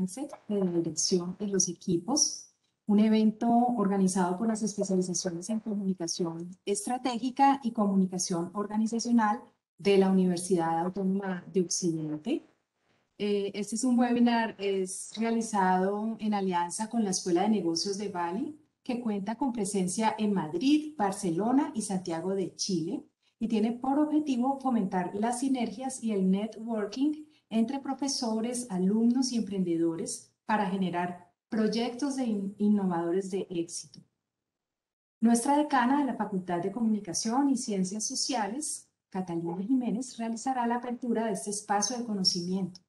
Mindset de la dirección de los equipos, un evento organizado por las especializaciones en comunicación estratégica y comunicación organizacional de la Universidad Autónoma de Occidente. Este es un webinar, es realizado en alianza con la Escuela de Negocios de Bali, que cuenta con presencia en Madrid, Barcelona y Santiago de Chile, y tiene por objetivo fomentar las sinergias y el networking entre profesores, alumnos y emprendedores para generar proyectos innovadores de éxito. Nuestra decana de la Facultad de Comunicación y Ciencias Sociales, Catalina Jiménez, realizará la apertura de este espacio de conocimiento.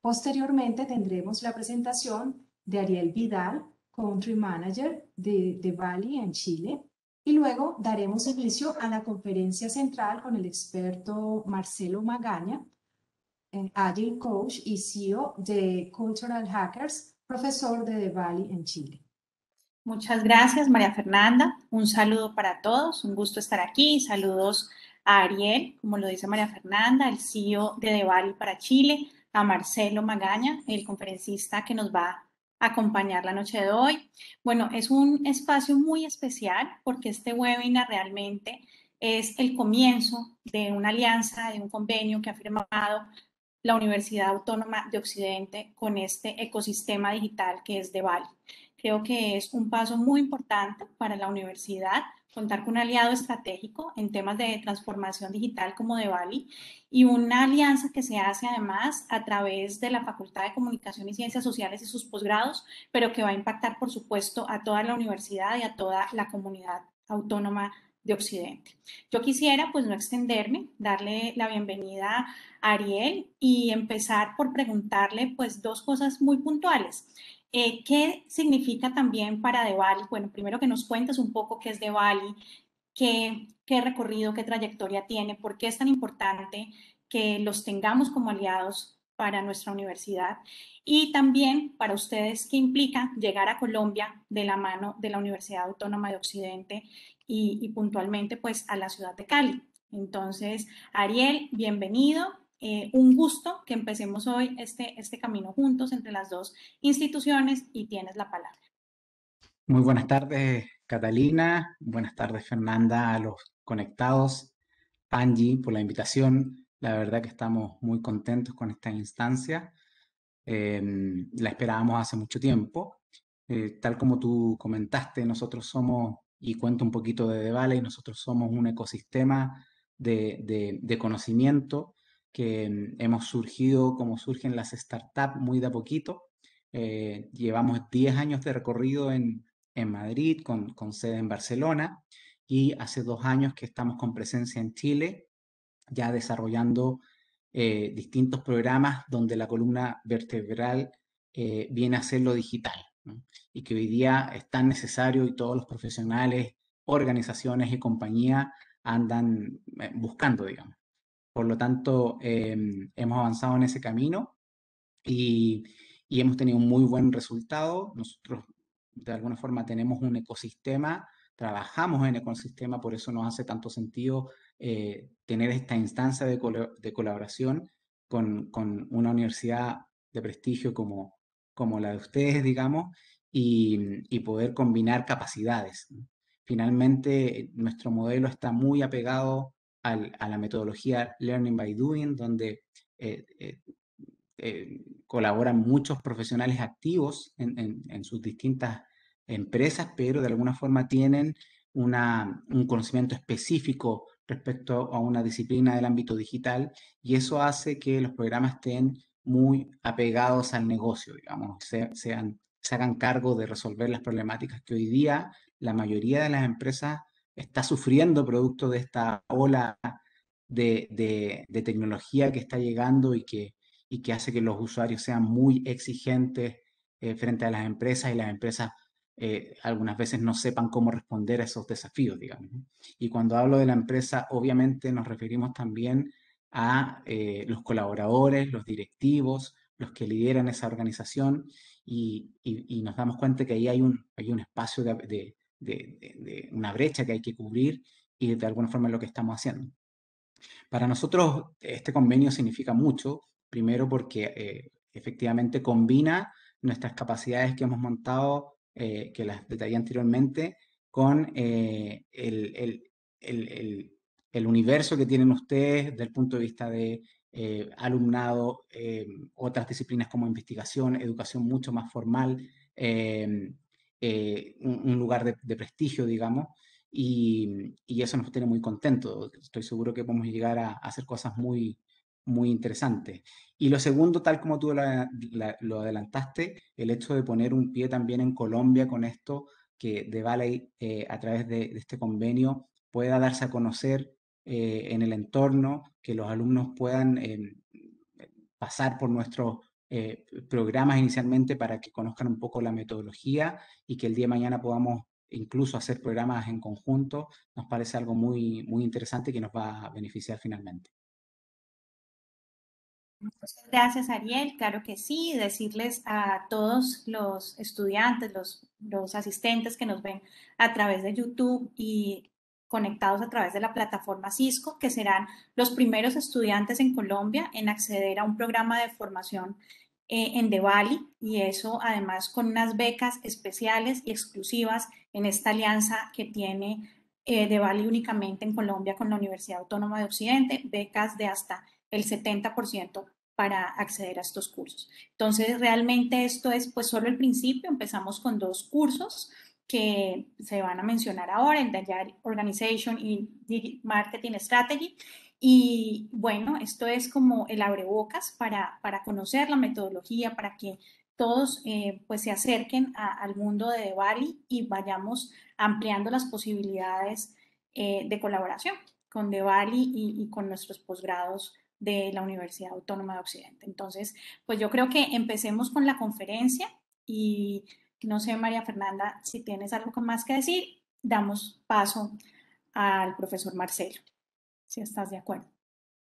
Posteriormente tendremos la presentación de Ariel Vidal, Country Manager de Bali en Chile, y luego daremos inicio a la conferencia central con el experto Marcelo Magaña, Agile Coach y CEO de Cultural Hackers, profesor de Bali en Chile. Muchas gracias, María Fernanda. Un saludo para todos, un gusto estar aquí. Saludos a Ariel, como lo dice María Fernanda, el CEO de Bali para Chile, a Marcelo Magaña, el conferencista que nos va a acompañar la noche de hoy. Bueno, es un espacio muy especial porque este webinar realmente es el comienzo de una alianza, de un convenio que ha firmado la Universidad Autónoma de Occidente con este ecosistema digital que es de Bali. Creo que es un paso muy importante para la universidad contar con un aliado estratégico en temas de transformación digital como de Bali y una alianza que se hace además a través de la Facultad de Comunicación y Ciencias Sociales y sus posgrados, pero que va a impactar, por supuesto, a toda la universidad y a toda la comunidad autónoma de Occidente. Yo quisiera, pues, no extenderme, darle la bienvenida a Ariel y empezar por preguntarle, pues, dos cosas muy puntuales. ¿Qué significa también para de Bali? Bueno, primero que nos cuentes un poco qué es de Bali, qué recorrido, qué trayectoria tiene, por qué es tan importante que los tengamos como aliados para nuestra universidad y también para ustedes qué implica llegar a Colombia de la mano de la Universidad Autónoma de Occidente y puntualmente pues a la ciudad de Cali. Entonces, Ariel, bienvenido. Un gusto que empecemos hoy este camino juntos entre las dos instituciones y tienes la palabra. Muy buenas tardes, Catalina. Buenas tardes, Fernanda, a los conectados. Angie, por la invitación. La verdad que estamos muy contentos con esta instancia. La esperábamos hace mucho tiempo. Tal como tú comentaste, nosotros somos, y cuento un poquito de Valley, nosotros somos un ecosistema de conocimiento que hemos surgido como surgen las startups muy de a poquito. Llevamos 10 años de recorrido en Madrid, con sede en Barcelona, y hace 2 años que estamos con presencia en Chile, ya desarrollando distintos programas donde la columna vertebral viene a ser lo digital, ¿no? Y que hoy día es tan necesario y todos los profesionales, organizaciones y compañías andan buscando, digamos. Por lo tanto, hemos avanzado en ese camino y, y hemos tenido un muy buen resultado. Nosotros, de alguna forma, tenemos un ecosistema, trabajamos en ecosistema, por eso nos hace tanto sentido tener esta instancia de colaboración con una universidad de prestigio como la de ustedes, digamos, y poder combinar capacidades, ¿no? Finalmente, nuestro modelo está muy apegado a la metodología Learning by Doing, donde colaboran muchos profesionales activos en sus distintas empresas, pero de alguna forma tienen un conocimiento específico respecto a una disciplina del ámbito digital, y eso hace que los programas estén muy apegados al negocio, digamos, se hagan cargo de resolver las problemáticas que hoy día la mayoría de las empresas está sufriendo producto de esta ola de tecnología que está llegando y que hace que los usuarios sean muy exigentes frente a las empresas, y las empresas algunas veces no sepan cómo responder a esos desafíos, digamos, ¿no? Y cuando hablo de la empresa, obviamente nos referimos también a los colaboradores, los directivos, los que lideran esa organización, y nos damos cuenta que ahí hay un espacio de una brecha que hay que cubrir, y de alguna forma es lo que estamos haciendo. Para nosotros este convenio significa mucho, primero porque efectivamente combina nuestras capacidades que hemos montado, que las detallé anteriormente, con el universo que tienen ustedes desde el punto de vista de alumnado, otras disciplinas como investigación, educación mucho más formal, un lugar de prestigio, digamos, y eso nos tiene muy contentos. Estoy seguro que podemos llegar a hacer cosas muy interesantes. Y lo segundo, tal como tú lo adelantaste, el hecho de poner un pie también en Colombia con esto, que The Valley, a través de este convenio, pueda darse a conocer en el entorno, que los alumnos puedan pasar por nuestros programas inicialmente para que conozcan un poco la metodología y que el día de mañana podamos incluso hacer programas en conjunto, nos parece algo muy interesante que nos va a beneficiar finalmente. Muchas gracias, Ariel. Claro que sí. Decirles a todos los estudiantes, los asistentes que nos ven a través de YouTube y conectados a través de la plataforma Cisco, que serán los primeros estudiantes en Colombia en acceder a un programa de formación en The Valley, y eso además con unas becas especiales y exclusivas en esta alianza que tiene The Valley únicamente en Colombia con la Universidad Autónoma de Occidente, becas de hasta el 70% para acceder a estos cursos. Entonces, realmente esto es pues solo el principio. Empezamos con 2 cursos que se van a mencionar ahora, el de Agile Organization y Marketing Strategy. Y bueno, esto es como el abrebocas para conocer la metodología, para que todos pues se acerquen al mundo de The Valley y vayamos ampliando las posibilidades de colaboración con The Valley y con nuestros posgrados de la Universidad Autónoma de Occidente. Entonces, pues yo creo que empecemos con la conferencia y no sé, María Fernanda, si tienes algo más que decir, damos paso al profesor Marcelo, si estás de acuerdo.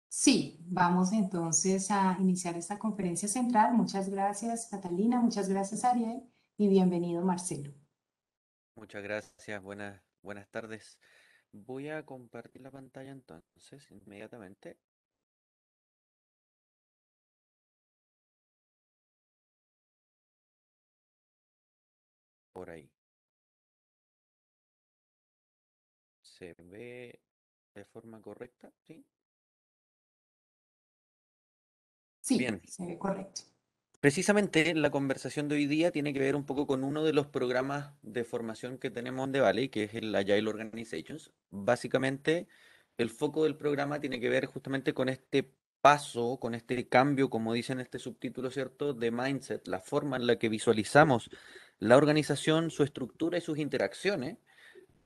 Sí, vamos entonces a iniciar esta conferencia central. Muchas gracias, Catalina, muchas gracias, Ariel, y bienvenido, Marcelo. Muchas gracias, buenas tardes. Voy a compartir la pantalla entonces inmediatamente. Por ahí. ¿Se ve de forma correcta? ¿Sí? Sí, Bien. se ve correcto. Precisamente la conversación de hoy día tiene que ver un poco con uno de los programas de formación que tenemos en The Valley, que es el Agile Organizations. Básicamente, el foco del programa tiene que ver justamente con este paso, con este cambio, como dice en este subtítulo, ¿cierto?, de mindset, la forma en la que visualizamos la organización, su estructura y sus interacciones,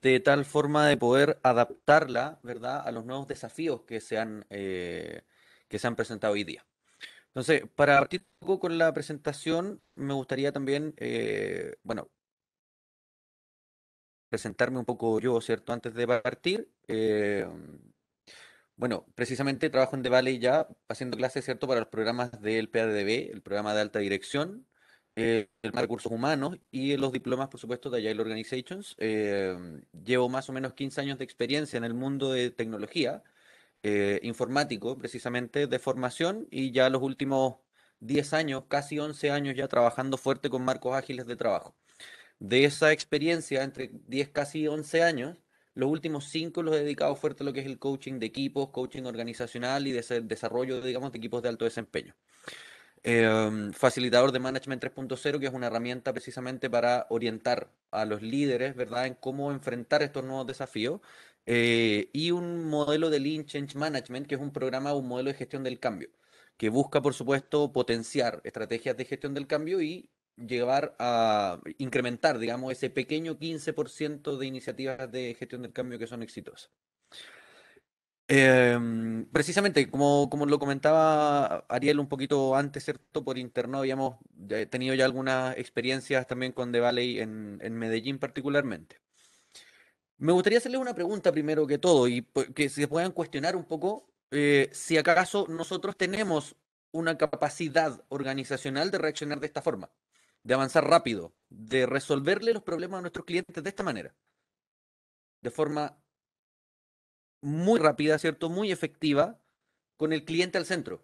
de tal forma de poder adaptarla, ¿verdad?, a los nuevos desafíos que se han presentado hoy día. Entonces, para partir un poco con la presentación, me gustaría también, bueno, presentarme un poco yo, ¿cierto? Antes de partir. Bueno, precisamente trabajo en The Valley ya haciendo clases, ¿cierto? Para los programas del PADB, el programa de alta dirección, el programa de recursos humanos y los diplomas, por supuesto, de Agile Organizations. Llevo más o menos 15 años de experiencia en el mundo de tecnología informático, precisamente, de formación, y ya los últimos 10 años, casi 11 años ya trabajando fuerte con marcos ágiles de trabajo. De esa experiencia, entre 10 casi 11 años, los últimos 5 los he dedicado fuerte a lo que es el coaching de equipos, coaching organizacional y desarrollo, digamos, de equipos de alto desempeño. Facilitador de Management 3.0, que es una herramienta precisamente para orientar a los líderes, ¿verdad?, en cómo enfrentar estos nuevos desafíos. Y un modelo de Lean Change Management, que es un programa, un modelo de gestión del cambio, que busca, por supuesto, potenciar estrategias de gestión del cambio y llevar a incrementar, digamos, ese pequeño 15% de iniciativas de gestión del cambio que son exitosas. Precisamente, como lo comentaba Ariel un poquito antes, ¿cierto? Por interno habíamos tenido ya algunas experiencias también con The Valley en Medellín particularmente. Me gustaría hacerles una pregunta primero que todo y que se puedan cuestionar un poco si acaso nosotros tenemos una capacidad organizacional de reaccionar de esta forma, de avanzar rápido, de resolverle los problemas a nuestros clientes de esta manera, de forma muy rápida, ¿cierto? Muy efectiva, con el cliente al centro.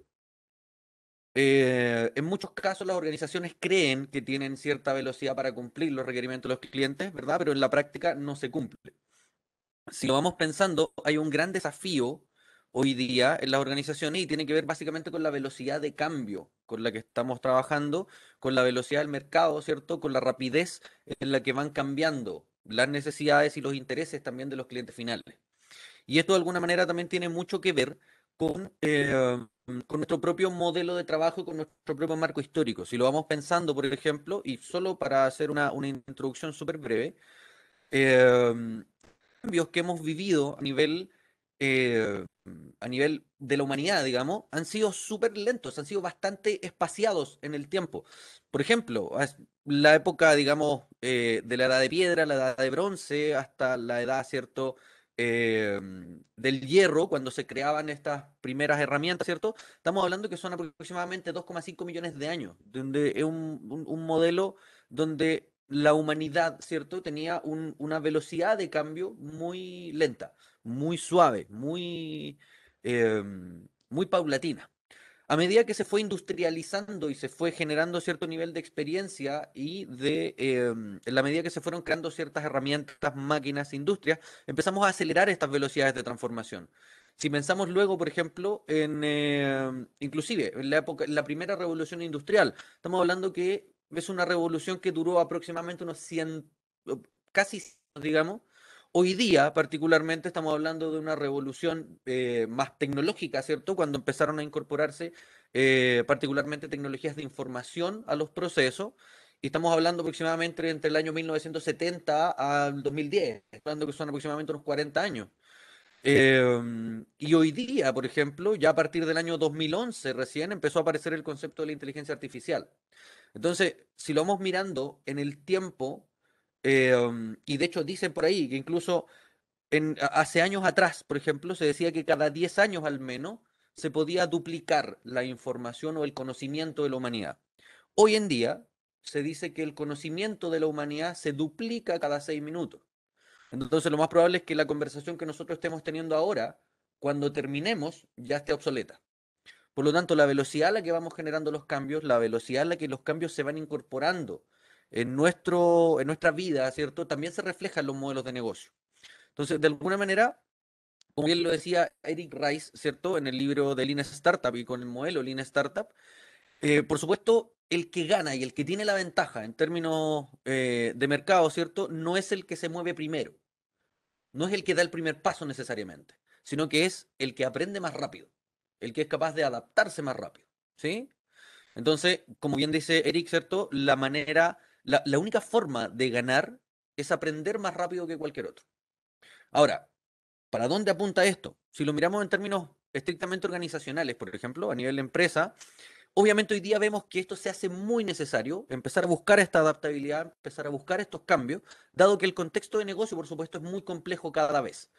En muchos casos las organizaciones creen que tienen cierta velocidad para cumplir los requerimientos de los clientes, ¿verdad? Pero en la práctica no se cumple. Si lo vamos pensando, hay un gran desafío hoy día en las organizaciones y tiene que ver básicamente con la velocidad de cambio con la que estamos trabajando, con la velocidad del mercado, ¿cierto? Con la rapidez en la que van cambiando las necesidades y los intereses también de los clientes finales. Y esto de alguna manera también tiene mucho que ver con nuestro propio modelo de trabajo y con nuestro propio marco histórico. Si lo vamos pensando, por ejemplo, y solo para hacer una introducción súper breve, eh, cambios que hemos vivido eh, a nivel de la humanidad, digamos, han sido súper lentos, han sido bastante espaciados en el tiempo. Por ejemplo, la época, digamos, de la edad de piedra, la edad de bronce, hasta la edad, ¿cierto? eh, del hierro, cuando se creaban estas primeras herramientas, ¿cierto? Estamos hablando que son aproximadamente 2,5 millones de años, donde es un modelo donde la humanidad, ¿cierto? Tenía una velocidad de cambio muy lenta, muy suave, eh, muy paulatina. A medida que se fue industrializando y se fue generando cierto nivel de experiencia en la medida que se fueron creando ciertas herramientas, máquinas, industrias, empezamos a acelerar estas velocidades de transformación. Si pensamos luego, por ejemplo, inclusive en la época, en la primera revolución industrial, estamos hablando que es una revolución que duró aproximadamente unos 100, casi 100, digamos. Hoy día, particularmente, estamos hablando de una revolución más tecnológica, ¿cierto? Cuando empezaron a incorporarse particularmente tecnologías de información a los procesos. Y estamos hablando aproximadamente entre el año 1970 al 2010, hablando que son aproximadamente unos 40 años. Y hoy día, por ejemplo, ya a partir del año 2011 recién empezó a aparecer el concepto de la inteligencia artificial. Entonces, si lo vamos mirando en el tiempo, y de hecho dicen por ahí que incluso hace años atrás, por ejemplo, se decía que cada 10 años al menos se podía duplicar la información o el conocimiento de la humanidad. Hoy en día se dice que el conocimiento de la humanidad se duplica cada 6 minutos. Entonces, lo más probable es que la conversación que nosotros estemos teniendo ahora, cuando terminemos, ya esté obsoleta. Por lo tanto, la velocidad a la que vamos generando los cambios, la velocidad a la que los cambios se van incorporando en nuestra vida, ¿cierto? También se refleja en los modelos de negocio. Entonces, de alguna manera, como bien lo decía Eric Rice, ¿cierto? En el libro de Lean Startup y con el modelo Lean Startup, por supuesto, el que gana y el que tiene la ventaja en términos de mercado, ¿cierto? No es el que se mueve primero, no es el que da el primer paso necesariamente, sino que es el que aprende más rápido, el que es capaz de adaptarse más rápido, ¿sí? Entonces, como bien dice Eric, ¿cierto? La única forma de ganar es aprender más rápido que cualquier otro. Ahora, ¿para dónde apunta esto? Si lo miramos en términos estrictamente organizacionales, por ejemplo, a nivel de empresa, obviamente hoy día vemos que esto se hace muy necesario, empezar a buscar esta adaptabilidad, empezar a buscar estos cambios, dado que el contexto de negocio, por supuesto, es muy complejo cada vez.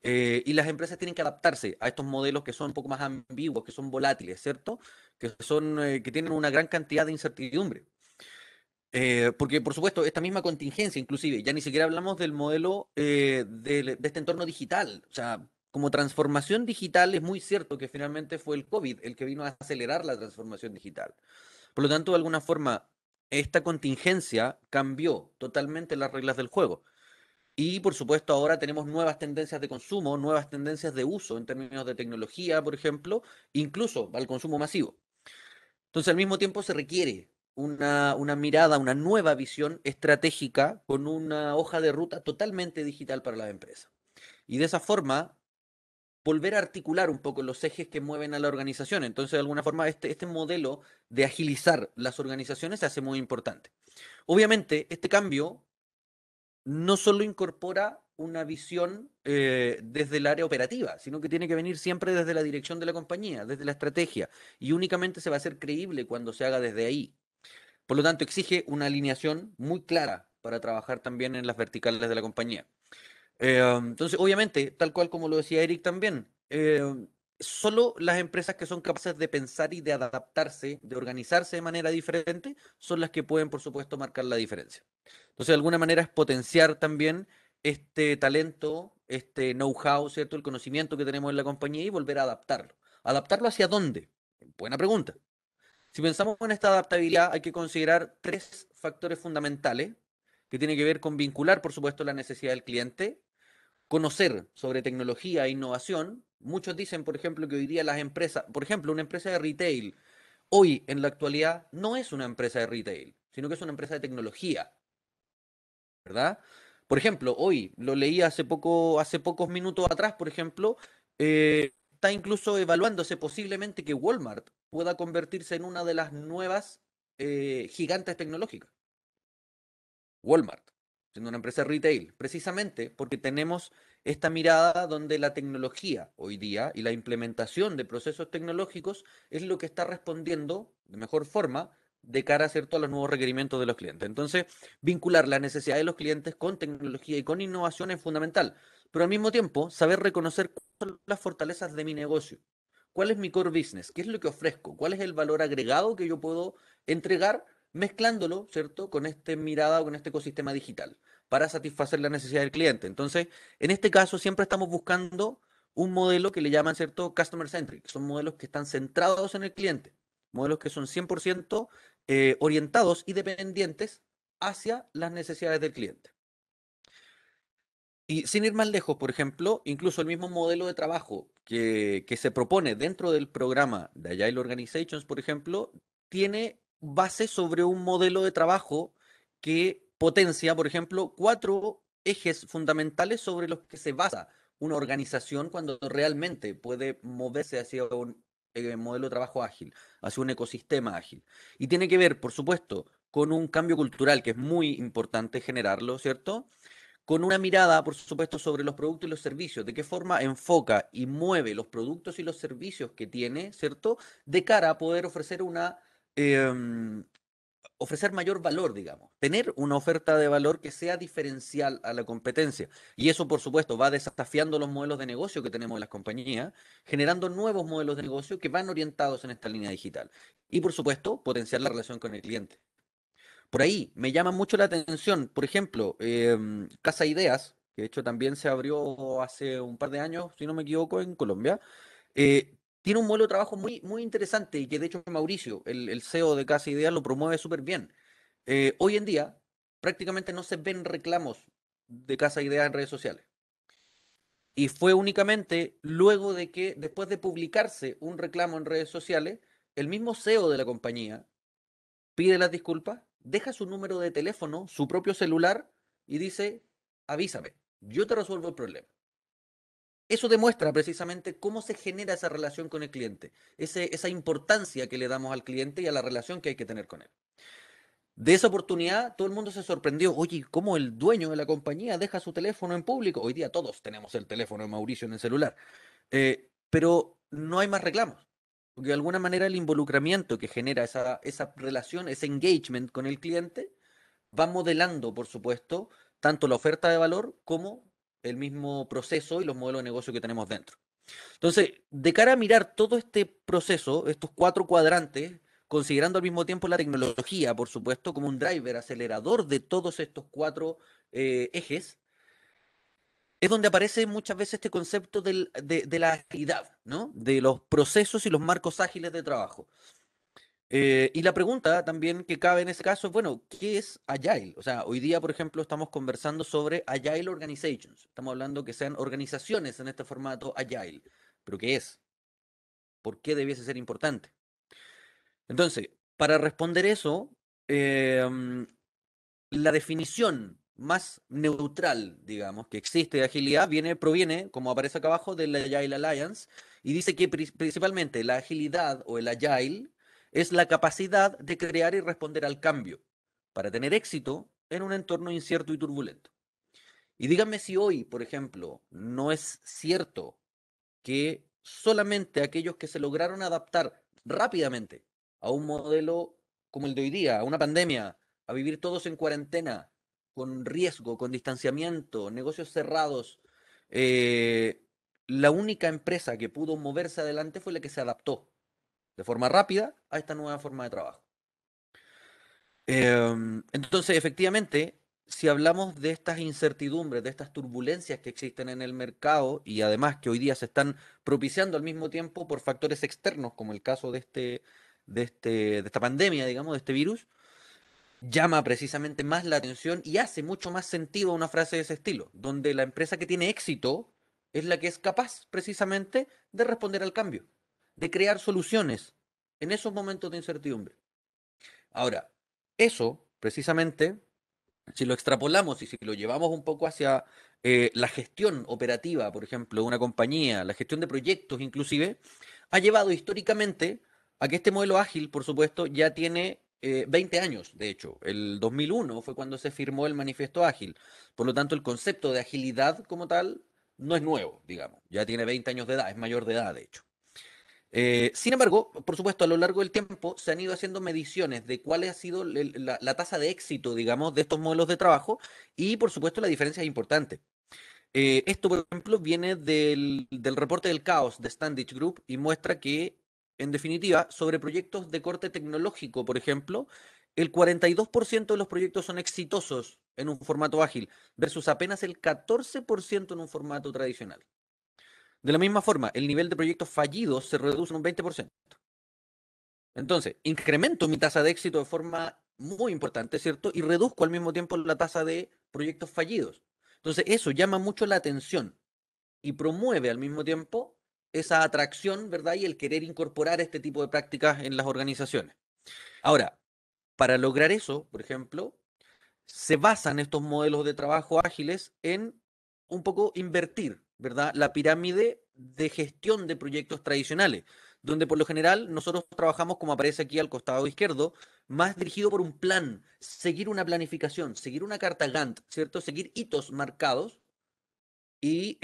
Y las empresas tienen que adaptarse a estos modelos que son un poco más ambiguos, que son volátiles, ¿cierto? Que tienen una gran cantidad de incertidumbre. Porque, por supuesto, esta misma contingencia, inclusive, ya ni siquiera hablamos del modelo de este entorno digital. O sea, como transformación digital es muy cierto que finalmente fue el COVID el que vino a acelerar la transformación digital. Por lo tanto, de alguna forma, esta contingencia cambió totalmente las reglas del juego. Y, por supuesto, ahora tenemos nuevas tendencias de consumo, nuevas tendencias de uso en términos de tecnología, por ejemplo, incluso al consumo masivo. Entonces, al mismo tiempo se requiere una mirada, una nueva visión estratégica con una hoja de ruta totalmente digital para las empresas. Y de esa forma, volver a articular un poco los ejes que mueven a la organización. Entonces, de alguna forma, este modelo de agilizar las organizaciones se hace muy importante. Obviamente, este cambio no solo incorpora una visión desde el área operativa, sino que tiene que venir siempre desde la dirección de la compañía, desde la estrategia, y únicamente se va a hacer creíble cuando se haga desde ahí. Por lo tanto, exige una alineación muy clara para trabajar también en las verticales de la compañía. Entonces, obviamente, tal cual como lo decía Eric también, solo las empresas que son capaces de pensar y de adaptarse, de organizarse de manera diferente, son las que pueden, por supuesto, marcar la diferencia. Entonces, de alguna manera es potenciar también este talento, este know-how, ¿cierto? El conocimiento que tenemos en la compañía y volver a adaptarlo. ¿Adaptarlo hacia dónde? Buena pregunta. Si pensamos en esta adaptabilidad, hay que considerar tres factores fundamentales que tienen que ver con vincular, por supuesto, la necesidad del cliente, conocer sobre tecnología e innovación. Muchos dicen, por ejemplo, que hoy día las empresas, por ejemplo, una empresa de retail, hoy en la actualidad no es una empresa de retail, sino que es una empresa de tecnología, ¿verdad? Por ejemplo, hoy lo leí hace pocos minutos atrás, por ejemplo, está incluso evaluándose posiblemente que Walmart pueda convertirse en una de las nuevas gigantes tecnológicas. Walmart, siendo una empresa retail, precisamente porque tenemos esta mirada donde la tecnología hoy día y la implementación de procesos tecnológicos es lo que está respondiendo de mejor forma de cara, ¿cierto?, a los nuevos requerimientos de los clientes. Entonces, vincular la necesidad de los clientes con tecnología y con innovación es fundamental, pero al mismo tiempo, saber reconocer cuáles son las fortalezas de mi negocio. ¿Cuál es mi core business? ¿Qué es lo que ofrezco? ¿Cuál es el valor agregado que yo puedo entregar mezclándolo, ¿cierto?, con esta mirada o con este ecosistema digital para satisfacer la necesidad del cliente? Entonces, en este caso, siempre estamos buscando un modelo que le llaman, ¿cierto?, customer centric. Son modelos que están centrados en el cliente, modelos que son 100% orientados y dependientes hacia las necesidades del cliente. Y sin ir más lejos, por ejemplo, incluso el mismo modelo de trabajo que se propone dentro del programa de Agile Organizations, por ejemplo, tiene base sobre un modelo de trabajo que potencia, por ejemplo, 4 ejes fundamentales sobre los que se basa una organización cuando realmente puede moverse hacia un modelo de trabajo ágil, hacia un ecosistema ágil. Y tiene que ver, por supuesto, con un cambio cultural que es muy importante generarlo, ¿cierto? Con una mirada, por supuesto, sobre los productos y los servicios, de qué forma enfoca y mueve los productos y los servicios que tiene, ¿cierto? De cara a poder ofrecer mayor valor, digamos, tener una oferta de valor que sea diferencial a la competencia. Y eso, por supuesto, va desafiando los modelos de negocio que tenemos en las compañías, generando nuevos modelos de negocio que van orientados en esta línea digital. Y, por supuesto, potenciar la relación con el cliente. Por ahí me llama mucho la atención, por ejemplo, Casa Ideas, que de hecho también se abrió hace un par de años, si no me equivoco, en Colombia. Tiene un modelo de trabajo muy, muy interesante y que de hecho Mauricio, el CEO de Casa Ideas, lo promueve súper bien. Hoy en día prácticamente no se ven reclamos de Casa Ideas en redes sociales. Y fue únicamente luego de que, después de publicarse un reclamo en redes sociales, el mismo CEO de la compañía pide las disculpas, deja su número de teléfono, su propio celular y dice, avísame, yo te resuelvo el problema. Eso demuestra precisamente cómo se genera esa relación con el cliente, esa importancia que le damos al cliente y a la relación que hay que tener con él. De esa oportunidad, todo el mundo se sorprendió. Oye, ¿cómo el dueño de la compañía deja su teléfono en público? Hoy día todos tenemos el teléfono de Mauricio en el celular. Pero no hay más reclamos. Porque de alguna manera el involucramiento que genera esa relación, ese engagement con el cliente, va modelando, por supuesto, tanto la oferta de valor como el mismo proceso y los modelos de negocio que tenemos dentro. Entonces, de cara a mirar todo este proceso, estos 4 cuadrantes, considerando al mismo tiempo la tecnología, por supuesto, como un driver acelerador de todos estos 4 ejes, es donde aparece muchas veces este concepto de la agilidad, ¿no? De los procesos y los marcos ágiles de trabajo. Y la pregunta también que cabe en ese caso es, bueno, ¿qué es Agile? O sea, hoy día, por ejemplo, estamos conversando sobre Agile Organizations. Estamos hablando que sean organizaciones en este formato Agile. ¿Pero qué es? ¿Por qué debiese ser importante? Entonces, para responder eso, la definición más neutral, digamos, que existe de agilidad proviene, como aparece acá abajo, de la Agile Alliance, y dice que principalmente la agilidad o el Agile es la capacidad de crear y responder al cambio para tener éxito en un entorno incierto y turbulento. Y díganme si hoy, por ejemplo, no es cierto que solamente aquellos que se lograron adaptar rápidamente a un modelo como el de hoy día, a una pandemia, a vivir todos en cuarentena, con riesgo, con distanciamiento, negocios cerrados, la única empresa que pudo moverse adelante fue la que se adaptó de forma rápida a esta nueva forma de trabajo. Entonces, efectivamente, si hablamos de estas incertidumbres, de estas turbulencias que existen en el mercado y además que hoy día se están propiciando al mismo tiempo por factores externos, como el caso de de esta pandemia, digamos, de este virus, llama precisamente más la atención y hace mucho más sentido una frase de ese estilo, donde la empresa que tiene éxito es la que es capaz precisamente de responder al cambio, de crear soluciones en esos momentos de incertidumbre. Ahora, eso precisamente, si lo extrapolamos y si lo llevamos un poco hacia la gestión operativa, por ejemplo, de una compañía, la gestión de proyectos inclusive, ha llevado históricamente a que este modelo ágil, por supuesto, ya tiene 20 años, de hecho. El 2001 fue cuando se firmó el manifiesto ágil. Por lo tanto, el concepto de agilidad como tal no es nuevo, digamos. Ya tiene 20 años de edad, es mayor de edad, de hecho. Sin embargo, por supuesto, a lo largo del tiempo se han ido haciendo mediciones de cuál ha sido la tasa de éxito, digamos, de estos modelos de trabajo y, por supuesto, la diferencia es importante. Esto, por ejemplo, viene del reporte del caos de Standish Group y muestra que, en definitiva, sobre proyectos de corte tecnológico, por ejemplo, el 42% de los proyectos son exitosos en un formato ágil versus apenas el 14% en un formato tradicional. De la misma forma, el nivel de proyectos fallidos se reduce en un 20%. Entonces, incremento mi tasa de éxito de forma muy importante, ¿cierto? Y reduzco al mismo tiempo la tasa de proyectos fallidos. Entonces, eso llama mucho la atención y promueve al mismo tiempo esa atracción, ¿verdad? Y el querer incorporar este tipo de prácticas en las organizaciones. Ahora, para lograr eso, por ejemplo, se basan estos modelos de trabajo ágiles en un poco invertir, ¿verdad? La pirámide de gestión de proyectos tradicionales, donde por lo general nosotros trabajamos, como aparece aquí al costado izquierdo, más dirigido por un plan, seguir una planificación, seguir una carta Gantt, ¿cierto? Seguir hitos marcados y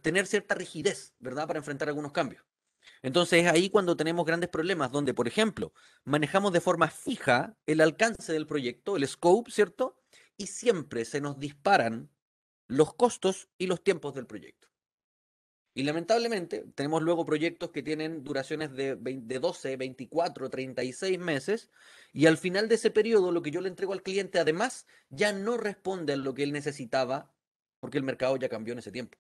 tener cierta rigidez, ¿verdad? Para enfrentar algunos cambios. Entonces es ahí cuando tenemos grandes problemas, donde, por ejemplo, manejamos de forma fija el alcance del proyecto, el scope, ¿cierto? Y siempre se nos disparan los costos y los tiempos del proyecto. Y lamentablemente tenemos luego proyectos que tienen duraciones de 12, 24, 36 meses y al final de ese periodo lo que yo le entrego al cliente además ya no responde a lo que él necesitaba porque el mercado ya cambió en ese tiempo.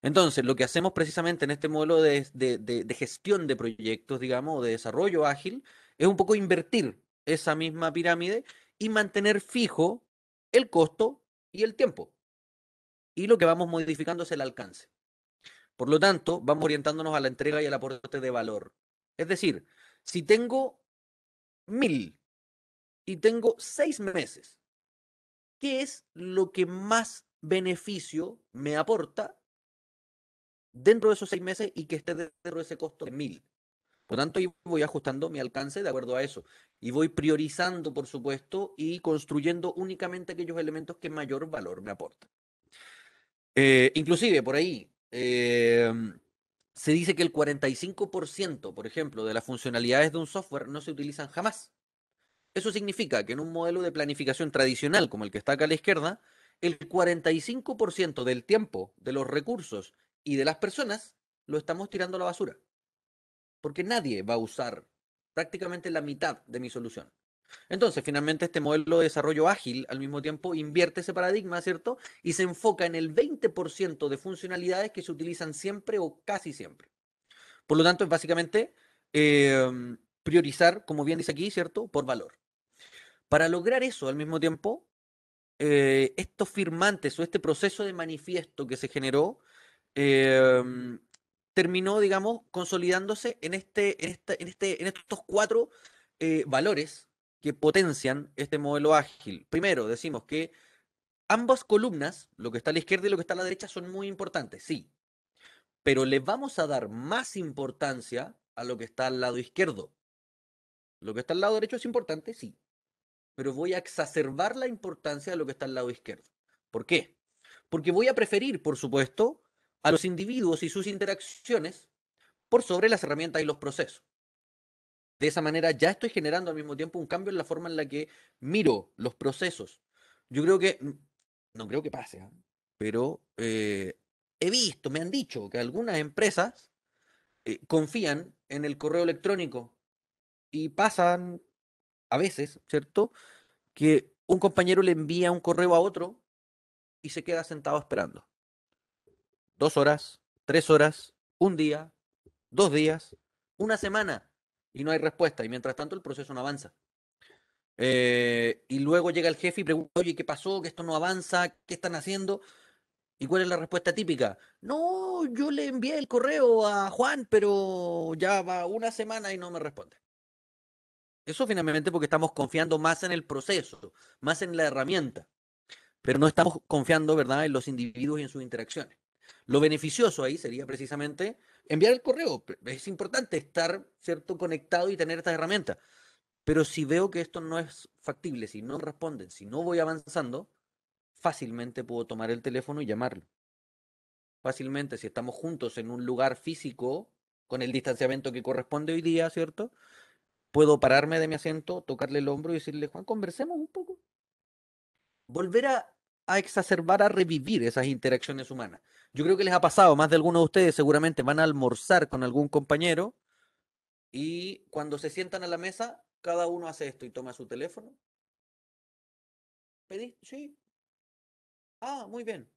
Entonces, lo que hacemos precisamente en este modelo de gestión de proyectos, digamos, o de desarrollo ágil, es un poco invertir esa misma pirámide y mantener fijo el costo y el tiempo. Y lo que vamos modificando es el alcance. Por lo tanto, vamos orientándonos a la entrega y al aporte de valor. Es decir, si tengo 1000 y tengo 6 meses, ¿qué es lo que más beneficio me aporta dentro de esos 6 meses y que esté dentro de ese costo de 1000? Por lo tanto, yo voy ajustando mi alcance de acuerdo a eso. Y voy priorizando, por supuesto, y construyendo únicamente aquellos elementos que mayor valor me aportan. Inclusive, por ahí, se dice que el 45%, por ejemplo, de las funcionalidades de un software no se utilizan jamás. Eso significa que en un modelo de planificación tradicional, como el que está acá a la izquierda, el 45% del tiempo, de los recursos y de las personas lo estamos tirando a la basura. Porque nadie va a usar prácticamente la mitad de mi solución. Entonces, finalmente, este modelo de desarrollo ágil al mismo tiempo invierte ese paradigma, ¿cierto? Y se enfoca en el 20% de funcionalidades que se utilizan siempre o casi siempre. Por lo tanto, es básicamente priorizar, como bien dice aquí, ¿cierto? Por valor. Para lograr eso al mismo tiempo, estos firmantes o este proceso de manifiesto que se generó eh, terminó, digamos, consolidándose en estos 4 valores que potencian este modelo ágil. Primero, decimos que ambas columnas, lo que está a la izquierda y lo que está a la derecha, son muy importantes, sí, pero le vamos a dar más importancia a lo que está al lado izquierdo. Lo que está al lado derecho es importante, sí, pero voy a exacerbar la importancia de lo que está al lado izquierdo. ¿Por qué? Porque voy a preferir, por supuesto, a los individuos y sus interacciones por sobre las herramientas y los procesos. De esa manera ya estoy generando al mismo tiempo un cambio en la forma en la que miro los procesos. Yo creo que, no creo que pase, ¿eh? Pero he visto, me han dicho que algunas empresas confían en el correo electrónico y pasan a veces, ¿cierto? Que un compañero le envía un correo a otro y se queda sentado esperando. 2 horas, 3 horas, un día, 2 días, una semana. y no hay respuesta, y mientras tanto el proceso no avanza. Y luego llega el jefe y pregunta, oye, ¿qué pasó? ¿Que esto no avanza? ¿Qué están haciendo? ¿Y cuál es la respuesta típica? No, yo le envié el correo a Juan, pero ya va una semana y no me responde. Eso finalmente porque estamos confiando más en el proceso, más en la herramienta, pero no estamos confiando, ¿verdad?, en los individuos y en sus interacciones. Lo beneficioso ahí sería precisamente enviar el correo. Es importante estar, ¿cierto?, conectado y tener estas herramientas. Pero si veo que esto no es factible, si no responden, si no voy avanzando, fácilmente puedo tomar el teléfono y llamarlo. Fácilmente, si estamos juntos en un lugar físico, con el distanciamiento que corresponde hoy día, ¿cierto? Puedo pararme de mi asiento, tocarle el hombro y decirle, Juan, conversemos un poco. Volver a exacerbar, a revivir esas interacciones humanas. Yo creo que les ha pasado, más de algunos de ustedes seguramente van a almorzar con algún compañero y cuando se sientan a la mesa, cada uno hace esto y toma su teléfono. ¿Pedí? Sí. Ah, muy bien.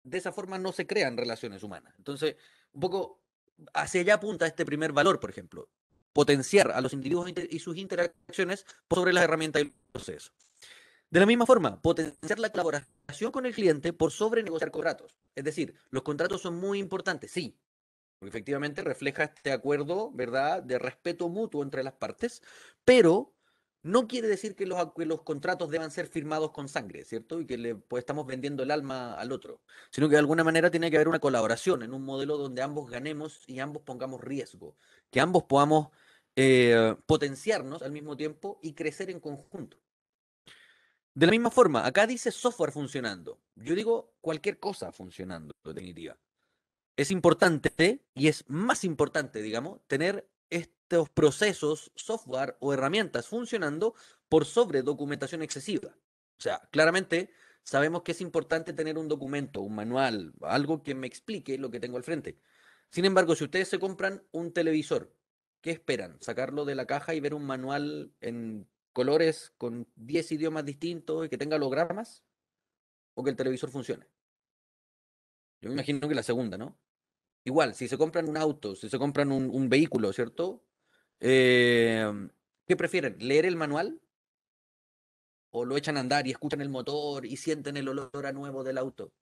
De esa forma no se crean relaciones humanas. Entonces, un poco hacia allá apunta este primer valor, por ejemplo, potenciar a los individuos y sus interacciones sobre las herramientas y los procesos. De la misma forma, potenciar la colaboración con el cliente por sobre negociar contratos. Es decir, los contratos son muy importantes, sí, porque efectivamente refleja este acuerdo, ¿verdad?, de respeto mutuo entre las partes, pero no quiere decir que los contratos deban ser firmados con sangre, ¿cierto? Y que pues, estamos vendiendo el alma al otro, sino que de alguna manera tiene que haber una colaboración en un modelo donde ambos ganemos y ambos pongamos riesgo, que ambos podamos potenciarnos al mismo tiempo y crecer en conjunto. De la misma forma, acá dice software funcionando. Yo digo cualquier cosa funcionando, en definitiva. Es importante, y es más importante, digamos, tener estos procesos, software o herramientas funcionando por sobre documentación excesiva. O sea, claramente sabemos que es importante tener un documento, un manual, algo que me explique lo que tengo al frente. Sin embargo, si ustedes se compran un televisor, ¿qué esperan? ¿Sacarlo de la caja y ver un manual en colores con 10 idiomas distintos y que tenga hologramas? ¿O que el televisor funcione? Yo me imagino que la segunda, ¿no? Igual, si se compran un auto, si se compran un vehículo, ¿cierto? Eh, ¿Qué prefieren? ¿Leer el manual? ¿O lo echan a andar y escuchan el motor y sienten el olor a nuevo del auto?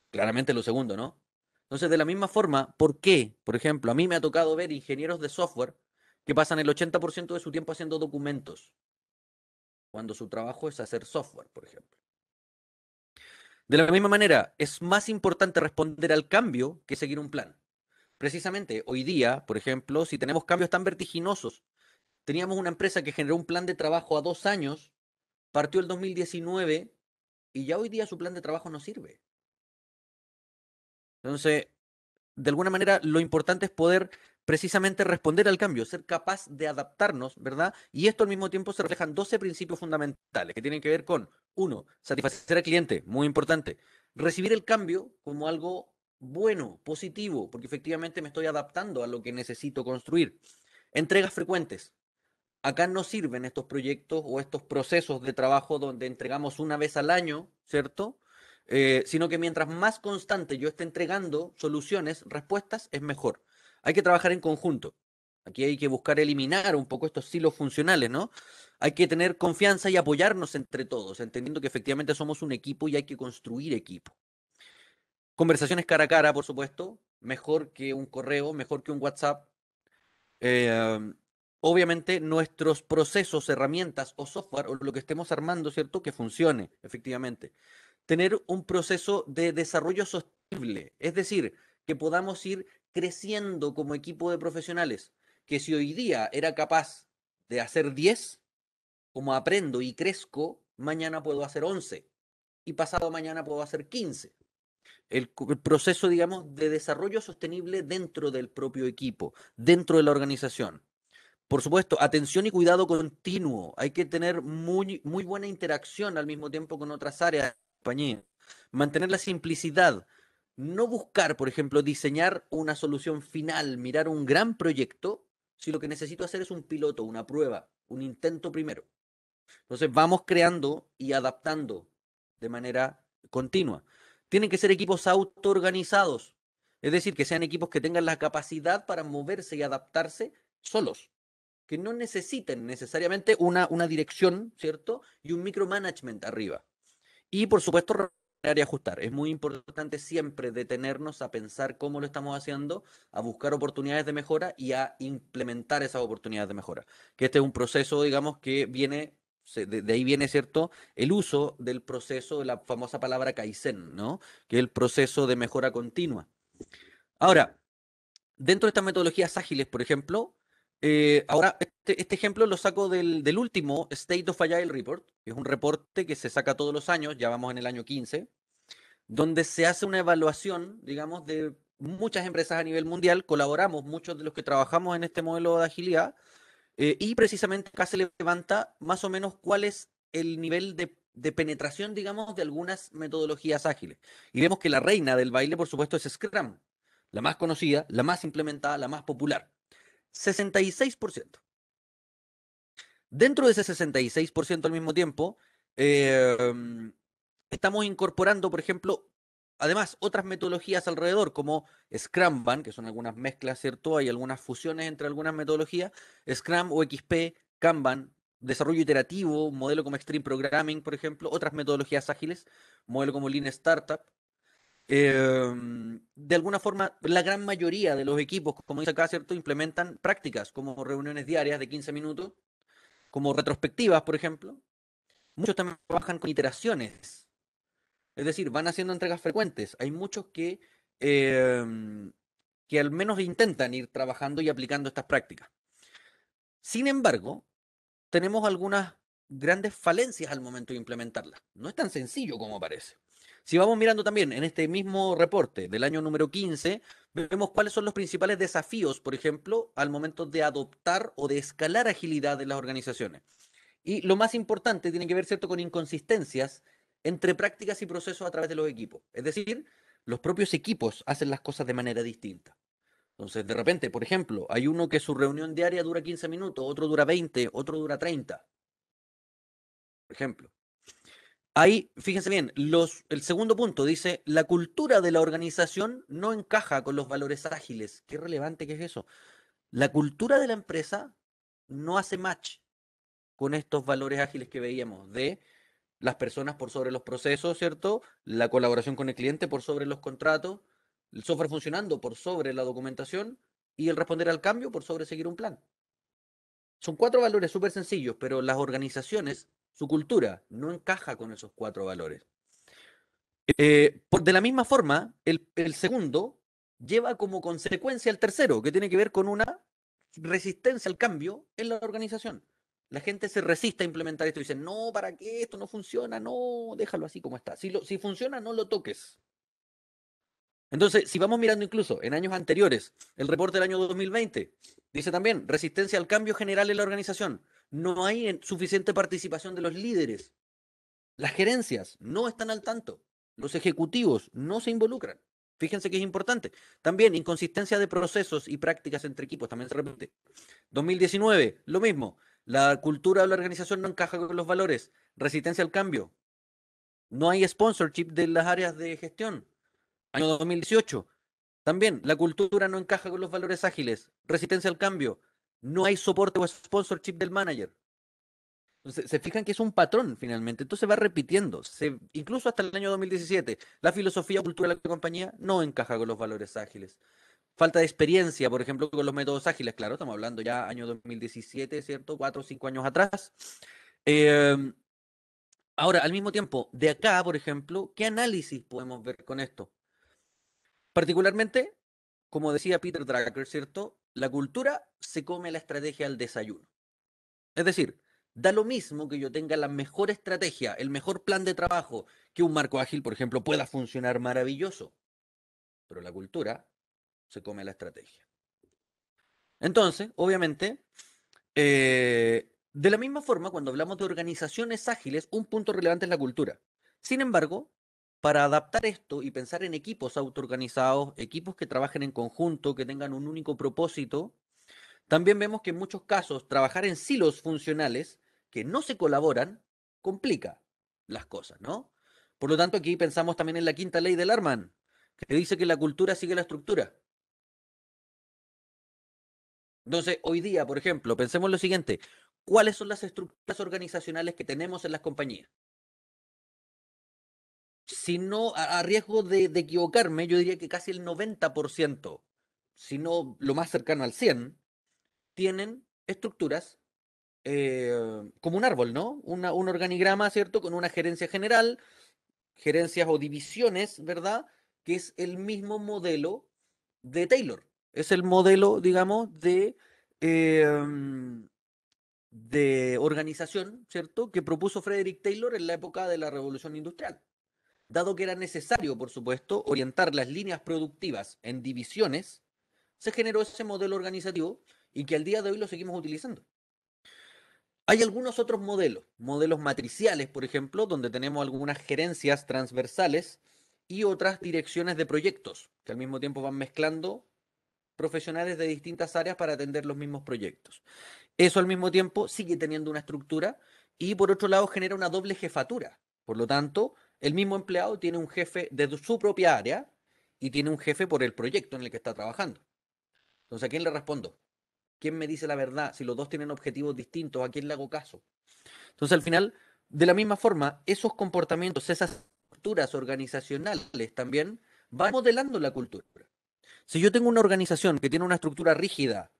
Claramente lo segundo, ¿no? Entonces, de la misma forma, ¿por qué? Por ejemplo, a mí me ha tocado ver ingenieros de software que pasan el 80% de su tiempo haciendo documentos, cuando su trabajo es hacer software, por ejemplo. De la misma manera, es más importante responder al cambio que seguir un plan. Precisamente hoy día, por ejemplo, si tenemos cambios tan vertiginosos, teníamos una empresa que generó un plan de trabajo a 2 años, partió el 2019 y ya hoy día su plan de trabajo no sirve. Entonces, de alguna manera, lo importante es poder precisamente responder al cambio, ser capaz de adaptarnos, ¿verdad? Y esto al mismo tiempo se reflejan 12 principios fundamentales que tienen que ver con, uno, satisfacer al cliente, muy importante. Recibir el cambio como algo bueno, positivo, porque efectivamente me estoy adaptando a lo que necesito construir. Entregas frecuentes. Acá no sirven estos proyectos o estos procesos de trabajo donde entregamos una vez al año, ¿cierto? Sino que mientras más constante yo esté entregando soluciones, respuestas, es mejor. Hay que trabajar en conjunto. Aquí hay que buscar eliminar un poco estos silos funcionales, ¿no? Hay que tener confianza y apoyarnos entre todos, entendiendo que efectivamente somos un equipo y hay que construir equipo. Conversaciones cara a cara, por supuesto, mejor que un correo, mejor que un WhatsApp. Eh, Obviamente nuestros procesos, herramientas o software o lo que estemos armando, ¿cierto? Que funcione, efectivamente. Tener un proceso de desarrollo sostenible, es decir, que podamos ir creciendo como equipo de profesionales, que si hoy día era capaz de hacer 10, como aprendo y crezco, mañana puedo hacer 11 y pasado mañana puedo hacer 15. El proceso, digamos, de desarrollo sostenible dentro del propio equipo, dentro de la organización. Por supuesto, atención y cuidado continuo. Hay que tener muy, muy buena interacción al mismo tiempo con otras áreas de la compañía. Mantener la simplicidad. No buscar, por ejemplo, diseñar una solución final, mirar un gran proyecto, si lo que necesito hacer es un piloto, una prueba, un intento primero. Entonces vamos creando y adaptando de manera continua. Tienen que ser equipos autoorganizados. Es decir, que sean equipos que tengan la capacidad para moverse y adaptarse solos, que no necesiten necesariamente una dirección, ¿cierto? Y un micromanagement arriba. Y por supuesto, y ajustar. Es muy importante siempre detenernos a pensar cómo lo estamos haciendo, a buscar oportunidades de mejora y a implementar esas oportunidades de mejora. Que este es un proceso, digamos, que viene, de ahí viene, ¿cierto?, el uso del proceso de la famosa palabra Kaizen, ¿no? Que es el proceso de mejora continua. Ahora, dentro de estas metodologías ágiles, por ejemplo, ahora este ejemplo lo saco del último State of Agile Report, que es un reporte que se saca todos los años, ya vamos en el año 15, donde se hace una evaluación, digamos, de muchas empresas a nivel mundial, colaboramos muchos de los que trabajamos en este modelo de agilidad, y precisamente acá se levanta más o menos cuál es el nivel de penetración, digamos, de algunas metodologías ágiles. Y vemos que la reina del baile, por supuesto, es Scrum, la más conocida, la más implementada, la más popular. 66%. Dentro de ese 66% al mismo tiempo, estamos incorporando, por ejemplo, además otras metodologías alrededor, como Scrumban, que son algunas mezclas, ¿cierto? Hay algunas fusiones entre algunas metodologías, Scrum o XP, Kanban, desarrollo iterativo, modelo como Extreme Programming, por ejemplo, otras metodologías ágiles, modelo como Lean Startup. De alguna forma, la gran mayoría de los equipos, como dice acá, ¿cierto?, implementan prácticas como reuniones diarias de 15 minutos, como retrospectivas, por ejemplo. Muchos también trabajan con iteraciones, es decir, van haciendo entregas frecuentes. Hay muchos que al menos intentan ir trabajando y aplicando estas prácticas. Sin embargo, tenemos algunas grandes falencias al momento de implementarlas. No es tan sencillo como parece. Si vamos mirando también en este mismo reporte del año número 15, vemos cuáles son los principales desafíos, por ejemplo, al momento de adoptar o de escalar agilidad en las organizaciones. Y lo más importante tiene que ver, ¿cierto?, con inconsistencias entre prácticas y procesos a través de los equipos. Es decir, los propios equipos hacen las cosas de manera distinta. Entonces, de repente, por ejemplo, hay uno que su reunión diaria dura 15 minutos, otro dura 20, otro dura 30, por ejemplo. Ahí, fíjense bien, el segundo punto dice, la cultura de la organización no encaja con los valores ágiles. Qué relevante que es eso. La cultura de la empresa no hace match con estos valores ágiles que veíamos de las personas por sobre los procesos, ¿cierto? La colaboración con el cliente por sobre los contratos, el software funcionando por sobre la documentación y el responder al cambio por sobre seguir un plan. Son 4 valores súper sencillos, pero las organizaciones, su cultura, no encaja con esos 4 valores. De la misma forma, el segundo lleva como consecuencia el tercero, que tiene que ver con una resistencia al cambio en la organización. La gente se resiste a implementar esto y dice, no, ¿para qué? Esto no funciona, no, déjalo así como está. Si funciona, no lo toques. Entonces, si vamos mirando incluso en años anteriores, el reporte del año 2020 dice también, resistencia al cambio general en la organización. No hay suficiente participación de los líderes. Las gerencias no están al tanto. Los ejecutivos no se involucran. Fíjense que es importante. También inconsistencia de procesos y prácticas entre equipos, también se repite. 2019, lo mismo. La cultura de la organización no encaja con los valores. Resistencia al cambio. No hay sponsorship de las áreas de gestión. Año 2018, también la cultura no encaja con los valores ágiles. Resistencia al cambio. No hay soporte o sponsorship del manager. Entonces, se fijan que es un patrón finalmente, entonces va repitiendo. Incluso hasta el año 2017, la filosofía o cultura de la compañía no encaja con los valores ágiles. Falta de experiencia, por ejemplo, con los métodos ágiles, claro, estamos hablando ya año 2017, ¿cierto? 4 o 5 años atrás. Ahora, al mismo tiempo, de acá, por ejemplo, ¿qué análisis podemos ver con esto? Particularmente, como decía Peter Drucker, ¿cierto? La cultura se come la estrategia al desayuno. Es decir, da lo mismo que yo tenga la mejor estrategia, el mejor plan de trabajo, que un marco ágil, por ejemplo, pueda funcionar maravilloso. Pero la cultura se come la estrategia. Entonces, obviamente, de la misma forma, cuando hablamos de organizaciones ágiles, un punto relevante es la cultura. Sin embargo, para adaptar esto y pensar en equipos autoorganizados, equipos que trabajen en conjunto, que tengan un único propósito, también vemos que en muchos casos trabajar en silos funcionales que no se colaboran complica las cosas, ¿no? Por lo tanto, aquí pensamos también en la quinta ley de Larman. que dice que la cultura sigue la estructura. Entonces, hoy día, por ejemplo, pensemos lo siguiente, ¿cuáles son las estructuras organizacionales que tenemos en las compañías? Si no, a riesgo de equivocarme, yo diría que casi el 90%, si no lo más cercano al 100%, tienen estructuras como un árbol, ¿no? Un organigrama, ¿cierto? Con una gerencia general, gerencias o divisiones, ¿verdad? Que es el mismo modelo de Taylor. Es el modelo, digamos, de organización, ¿cierto? Que propuso Frederick Taylor en la época de la Revolución Industrial. Dado que era necesario, por supuesto, orientar las líneas productivas en divisiones, se generó ese modelo organizativo y que al día de hoy lo seguimos utilizando. Hay algunos otros modelos matriciales, por ejemplo, donde tenemos algunas gerencias transversales y otras direcciones de proyectos, que al mismo tiempo van mezclando profesionales de distintas áreas para atender los mismos proyectos. Eso al mismo tiempo sigue teniendo una estructura y por otro lado genera una doble jefatura. Por lo tanto, el mismo empleado tiene un jefe de su propia área y tiene un jefe por el proyecto en el que está trabajando. Entonces, ¿a quién le respondo? ¿Quién me dice la verdad? Si los dos tienen objetivos distintos, ¿a quién le hago caso? Entonces, al final, de la misma forma, esos comportamientos, esas estructuras organizacionales también van modelando la cultura. Si yo tengo una organización que tiene una estructura rígida,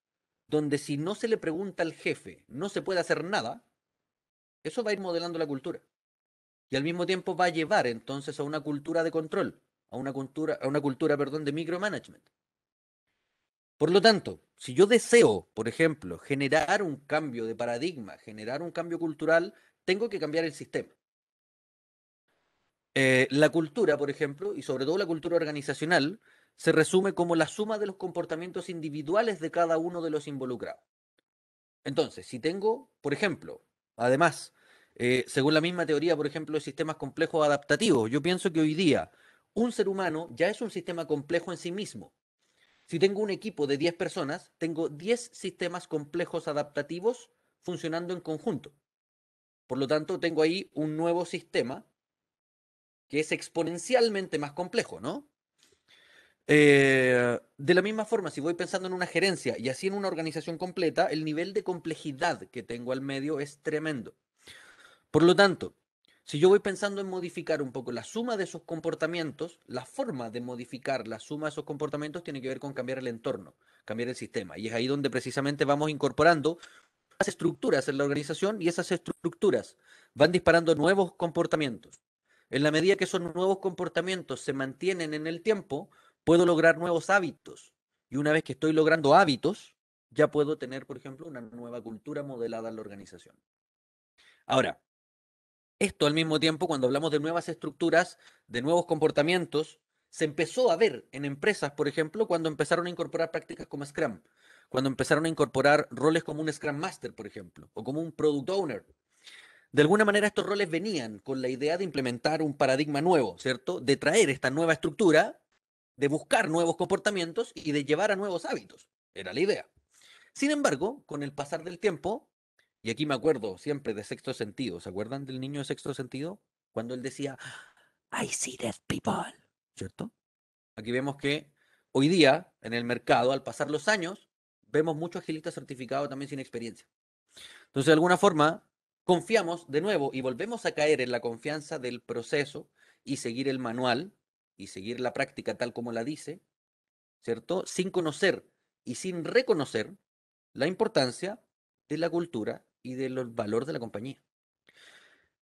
donde si no se le pregunta al jefe no se puede hacer nada, eso va a ir modelando la cultura. Y al mismo tiempo va a llevar entonces a una cultura de control, a una cultura, perdón, de micromanagement. Por lo tanto, si yo deseo, por ejemplo, generar un cambio de paradigma, generar un cambio cultural, tengo que cambiar el sistema. La cultura, por ejemplo, y sobre todo la cultura organizacional, se resume como la suma de los comportamientos individuales de cada uno de los involucrados. Entonces, si tengo, por ejemplo, además, según la misma teoría, por ejemplo, de sistemas complejos adaptativos, yo pienso que hoy día un ser humano ya es un sistema complejo en sí mismo. Si tengo un equipo de 10 personas, tengo 10 sistemas complejos adaptativos funcionando en conjunto. Por lo tanto, tengo ahí un nuevo sistema que es exponencialmente más complejo, ¿no? De la misma forma, si voy pensando en una gerencia y así en una organización completa, el nivel de complejidad que tengo al medio es tremendo. Por lo tanto, si yo voy pensando en modificar un poco la suma de esos comportamientos, la forma de modificar la suma de esos comportamientos tiene que ver con cambiar el entorno, cambiar el sistema. Y es ahí donde precisamente vamos incorporando las estructuras en la organización y esas estructuras van disparando nuevos comportamientos. En la medida que esos nuevos comportamientos se mantienen en el tiempo, puedo lograr nuevos hábitos. Y una vez que estoy logrando hábitos, ya puedo tener, por ejemplo, una nueva cultura modelada en la organización. Ahora, esto al mismo tiempo, cuando hablamos de nuevas estructuras, de nuevos comportamientos, se empezó a ver en empresas, por ejemplo, cuando empezaron a incorporar prácticas como Scrum, cuando empezaron a incorporar roles como un Scrum Master, por ejemplo, o como un Product Owner. De alguna manera estos roles venían con la idea de implementar un paradigma nuevo, ¿cierto? De traer esta nueva estructura, de buscar nuevos comportamientos y de llevar a nuevos hábitos. Era la idea. Sin embargo, con el pasar del tiempo, y aquí me acuerdo siempre de Sexto Sentido, ¿se acuerdan del niño de Sexto Sentido? Cuando él decía, I see dead people, ¿cierto? Aquí vemos que hoy día, en el mercado, al pasar los años, vemos muchos agilistas certificados también sin experiencia. Entonces, de alguna forma, confiamos de nuevo y volvemos a caer en la confianza del proceso y seguir el manual y seguir la práctica tal como la dice, ¿cierto? Sin conocer y sin reconocer la importancia de la cultura y del valor de la compañía.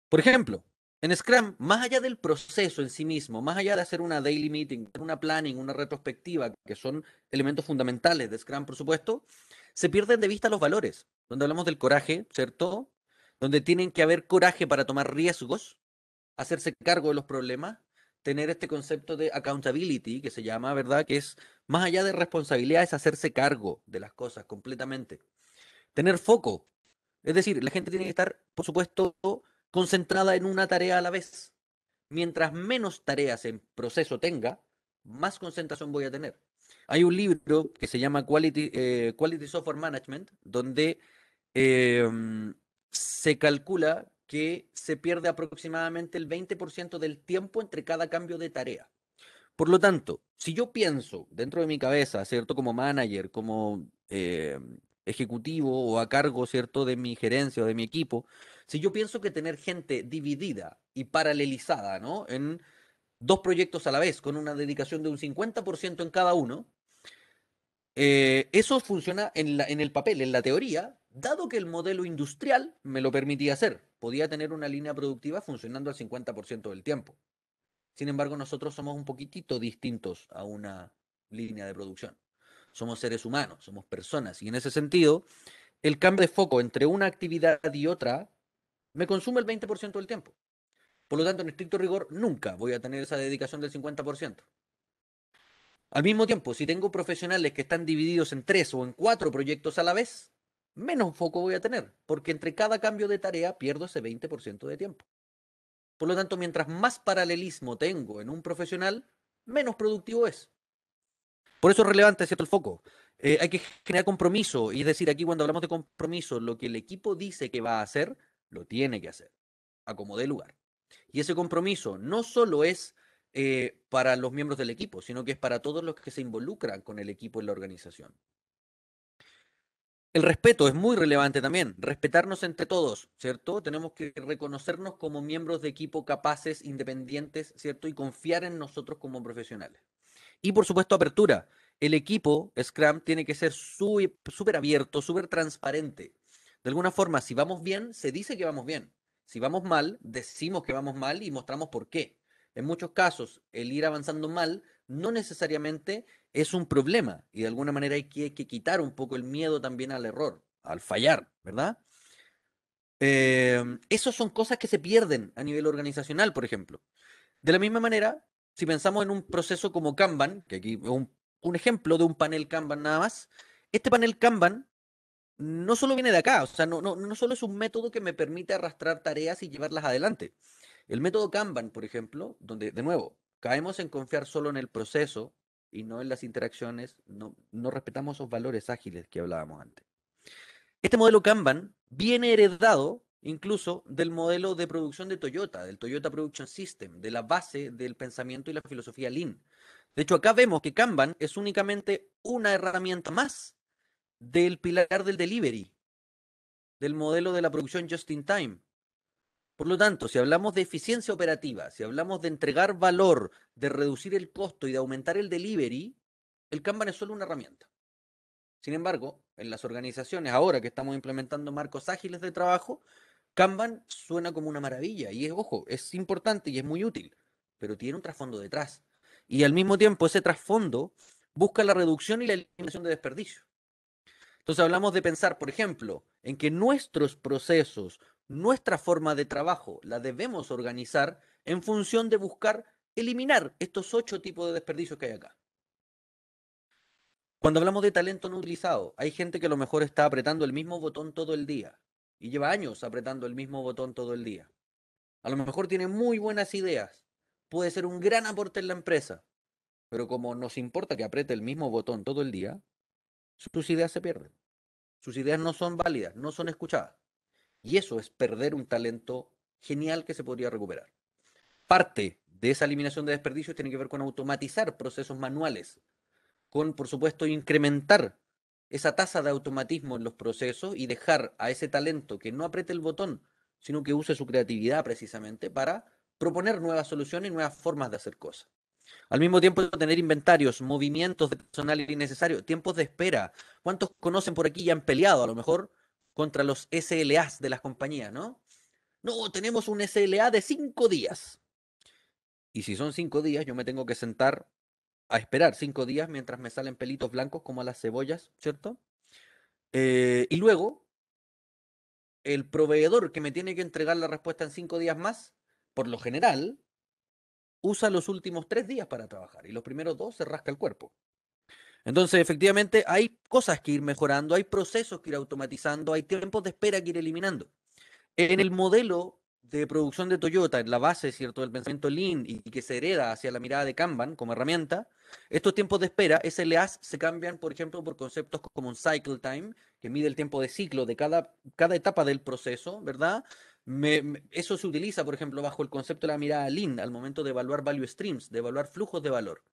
Por ejemplo, en Scrum, más allá del proceso en sí mismo, más allá de hacer una daily meeting, una planning, una retrospectiva, que son elementos fundamentales de Scrum, por supuesto, se pierden de vista los valores, donde hablamos del coraje, ¿cierto? Donde tienen que haber coraje para tomar riesgos, hacerse cargo de los problemas, tener este concepto de accountability, que se llama, ¿verdad? Que es más allá de responsabilidad, es hacerse cargo de las cosas completamente. Tener foco, es decir, la gente tiene que estar, por supuesto, concentrada en una tarea a la vez. Mientras menos tareas en proceso tenga, más concentración voy a tener. Hay un libro que se llama Quality Software Management, donde eh, se calcula que se pierde aproximadamente el 20% del tiempo entre cada cambio de tarea. Por lo tanto, si yo pienso dentro de mi cabeza, ¿cierto? Como manager, como ejecutivo o a cargo, ¿cierto? De mi gerencia o de mi equipo, si yo pienso que tener gente dividida y paralelizada, ¿no? En dos proyectos a la vez, con una dedicación de un 50% en cada uno, eso funciona en el papel, en la teoría, dado que el modelo industrial me lo permitía hacer. Podía tener una línea productiva funcionando al 50% del tiempo. Sin embargo, nosotros somos un poquitito distintos a una línea de producción. Somos seres humanos, somos personas, y en ese sentido, el cambio de foco entre una actividad y otra me consume el 20% del tiempo. Por lo tanto, en estricto rigor, nunca voy a tener esa dedicación del 50%. Al mismo tiempo, si tengo profesionales que están divididos en 3 o en 4 proyectos a la vez, menos foco voy a tener, porque entre cada cambio de tarea pierdo ese 20% de tiempo. Por lo tanto, mientras más paralelismo tengo en un profesional, menos productivo es. Por eso es relevante, ¿cierto?, el foco. Hay que generar compromiso, y es decir, aquí cuando hablamos de compromiso, lo que el equipo dice que va a hacer, lo tiene que hacer, a como dé lugar. Y ese compromiso no solo es para los miembros del equipo, sino que es para todos los que se involucran con el equipo en la organización. El respeto es muy relevante también, respetarnos entre todos, ¿cierto? Tenemos que reconocernos como miembros de equipo capaces, independientes, ¿cierto? Y confiar en nosotros como profesionales. Y por supuesto, apertura. El equipo Scrum tiene que ser súper abierto, súper transparente. De alguna forma, si vamos bien, se dice que vamos bien. Si vamos mal, decimos que vamos mal y mostramos por qué. En muchos casos, el ir avanzando mal no necesariamente es un problema y de alguna manera hay que quitar un poco el miedo también al error, al fallar, ¿verdad? Esas son cosas que se pierden a nivel organizacional, por ejemplo. De la misma manera, si pensamos en un proceso como Kanban, que aquí es un ejemplo de un panel Kanban nada más, este panel Kanban no solo viene de acá, o sea, no solo es un método que me permite arrastrar tareas y llevarlas adelante. El método Kanban, por ejemplo, donde, de nuevo, caemos en confiar solo en el proceso y no en las interacciones, no respetamos esos valores ágiles que hablábamos antes. Este modelo Kanban viene heredado incluso del modelo de producción de Toyota, del Toyota Production System, de la base del pensamiento y la filosofía Lean. De hecho, acá vemos que Kanban es únicamente una herramienta más del pilar del delivery, del modelo de la producción just in time. Por lo tanto, si hablamos de eficiencia operativa, si hablamos de entregar valor, de reducir el costo y de aumentar el delivery, el Kanban es solo una herramienta. Sin embargo, en las organizaciones, ahora que estamos implementando marcos ágiles de trabajo, Kanban suena como una maravilla y ojo, es importante y es muy útil, pero tiene un trasfondo detrás. Y al mismo tiempo ese trasfondo busca la reducción y la eliminación de desperdicios. Entonces hablamos de pensar, por ejemplo, en que nuestros procesos, nuestra forma de trabajo, la debemos organizar en función de buscar eliminar estos 8 tipos de desperdicios que hay acá. Cuando hablamos de talento no utilizado, hay gente que a lo mejor está apretando el mismo botón todo el día y lleva años apretando el mismo botón todo el día. A lo mejor tiene muy buenas ideas, puede ser un gran aporte en la empresa, pero como nos importa que apriete el mismo botón todo el día, sus ideas se pierden. Sus ideas no son válidas, no son escuchadas. Y eso es perder un talento genial que se podría recuperar. Parte de esa eliminación de desperdicios tiene que ver con automatizar procesos manuales, con, por supuesto, incrementar esa tasa de automatismo en los procesos y dejar a ese talento que no apriete el botón, sino que use su creatividad precisamente para proponer nuevas soluciones y nuevas formas de hacer cosas. Al mismo tiempo, tener inventarios, movimientos de personal innecesario, tiempos de espera. ¿Cuántos conocen por aquí y han peleado a lo mejor contra los SLAs de las compañías, no? No, tenemos un SLA de 5 días. Y si son 5 días, yo me tengo que sentar a esperar 5 días mientras me salen pelitos blancos como a las cebollas, ¿cierto? Y luego, el proveedor que me tiene que entregar la respuesta en 5 días más, por lo general, usa los últimos 3 días para trabajar y los primeros 2 se rasca el cuerpo. Entonces, efectivamente, hay cosas que ir mejorando, hay procesos que ir automatizando, hay tiempos de espera que ir eliminando. En el modelo de producción de Toyota, en la base, ¿cierto?, del pensamiento Lean y que se hereda hacia la mirada de Kanban como herramienta, estos tiempos de espera, SLAs, se cambian, por ejemplo, por conceptos como un cycle time, que mide el tiempo de ciclo de cada etapa del proceso, ¿verdad? Eso se utiliza, por ejemplo, bajo el concepto de la mirada Lean al momento de evaluar value streams, de evaluar flujos de valor.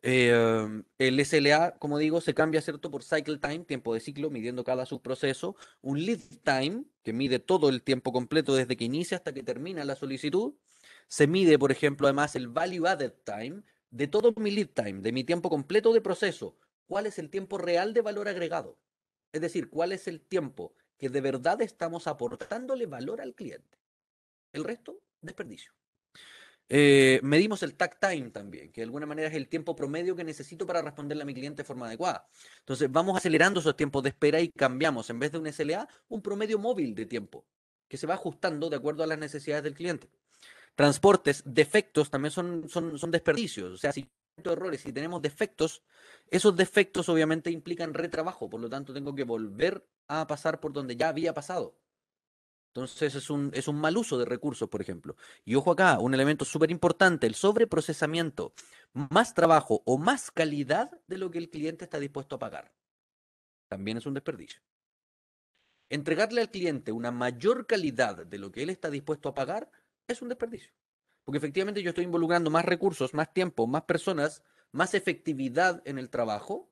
El SLA, como digo, se cambia, ¿cierto?, por cycle time, tiempo de ciclo, midiendo cada subproceso. Un lead time, que mide todo el tiempo completo desde que inicia hasta que termina la solicitud. Se mide, por ejemplo, además el value added time de todo mi lead time, de mi tiempo completo de proceso. ¿Cuál es el tiempo real de valor agregado? Es decir, ¿cuál es el tiempo que de verdad estamos aportándole valor al cliente? El resto, desperdicio. Medimos el takt time también, que de alguna manera es el tiempo promedio que necesito para responderle a mi cliente de forma adecuada. Entonces, vamos acelerando esos tiempos de espera y cambiamos, en vez de un SLA, un promedio móvil de tiempo, que se va ajustando de acuerdo a las necesidades del cliente. Transportes, defectos también son desperdicios. O sea, si tenemos errores, si tenemos defectos, esos defectos obviamente implican retrabajo, por lo tanto tengo que volver a pasar por donde ya había pasado. Entonces es un mal uso de recursos, por ejemplo. Y ojo acá, un elemento súper importante, el sobreprocesamiento. Más trabajo o más calidad de lo que el cliente está dispuesto a pagar. También es un desperdicio. Entregarle al cliente una mayor calidad de lo que él está dispuesto a pagar es un desperdicio. Porque efectivamente yo estoy involucrando más recursos, más tiempo, más personas, más efectividad en el trabajo.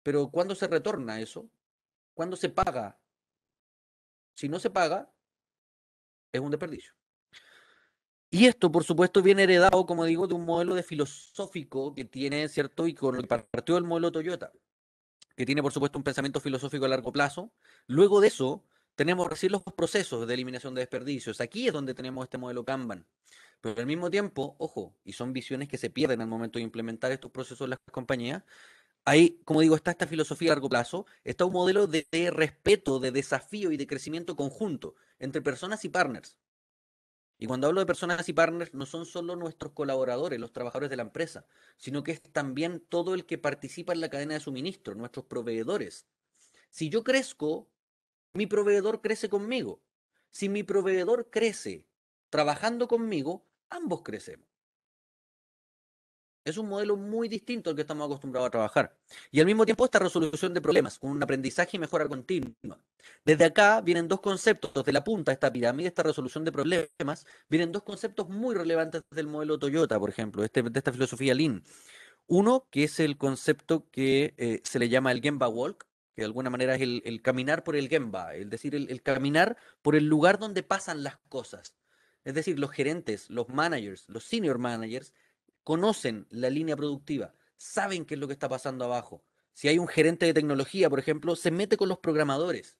Pero ¿cuándo se retorna eso? ¿Cuándo se paga? Si no se paga, es un desperdicio. Y esto, por supuesto, viene heredado, como digo, de un modelo de filosófico que tiene, ¿cierto? Y con lo que partió el modelo Toyota, que tiene, por supuesto, un pensamiento filosófico a largo plazo. Luego de eso, tenemos recién los procesos de eliminación de desperdicios. Aquí es donde tenemos este modelo Kanban. Pero al mismo tiempo, ojo, y son visiones que se pierden al momento de implementar estos procesos en las compañías, ahí, como digo, está esta filosofía a largo plazo, está un modelo de respeto, de desafío y de crecimiento conjunto entre personas y partners. Y cuando hablo de personas y partners, no son solo nuestros colaboradores, los trabajadores de la empresa, sino que es también todo el que participa en la cadena de suministro, nuestros proveedores. Si yo crezco, mi proveedor crece conmigo. Si mi proveedor crece trabajando conmigo, ambos crecemos. Es un modelo muy distinto al que estamos acostumbrados a trabajar. Y al mismo tiempo esta resolución de problemas, con un aprendizaje y mejora continua. Desde acá vienen dos conceptos, de la punta de esta pirámide, esta resolución de problemas, vienen dos conceptos muy relevantes del modelo Toyota, por ejemplo, de esta filosofía Lean. Uno, que es el concepto que se le llama el Gemba Walk, que de alguna manera es el caminar por el Gemba, es decir, el caminar por el lugar donde pasan las cosas. Es decir, los gerentes, los managers, los senior managers, conocen la línea productiva, saben qué es lo que está pasando abajo. Si hay un gerente de tecnología, por ejemplo, se mete con los programadores.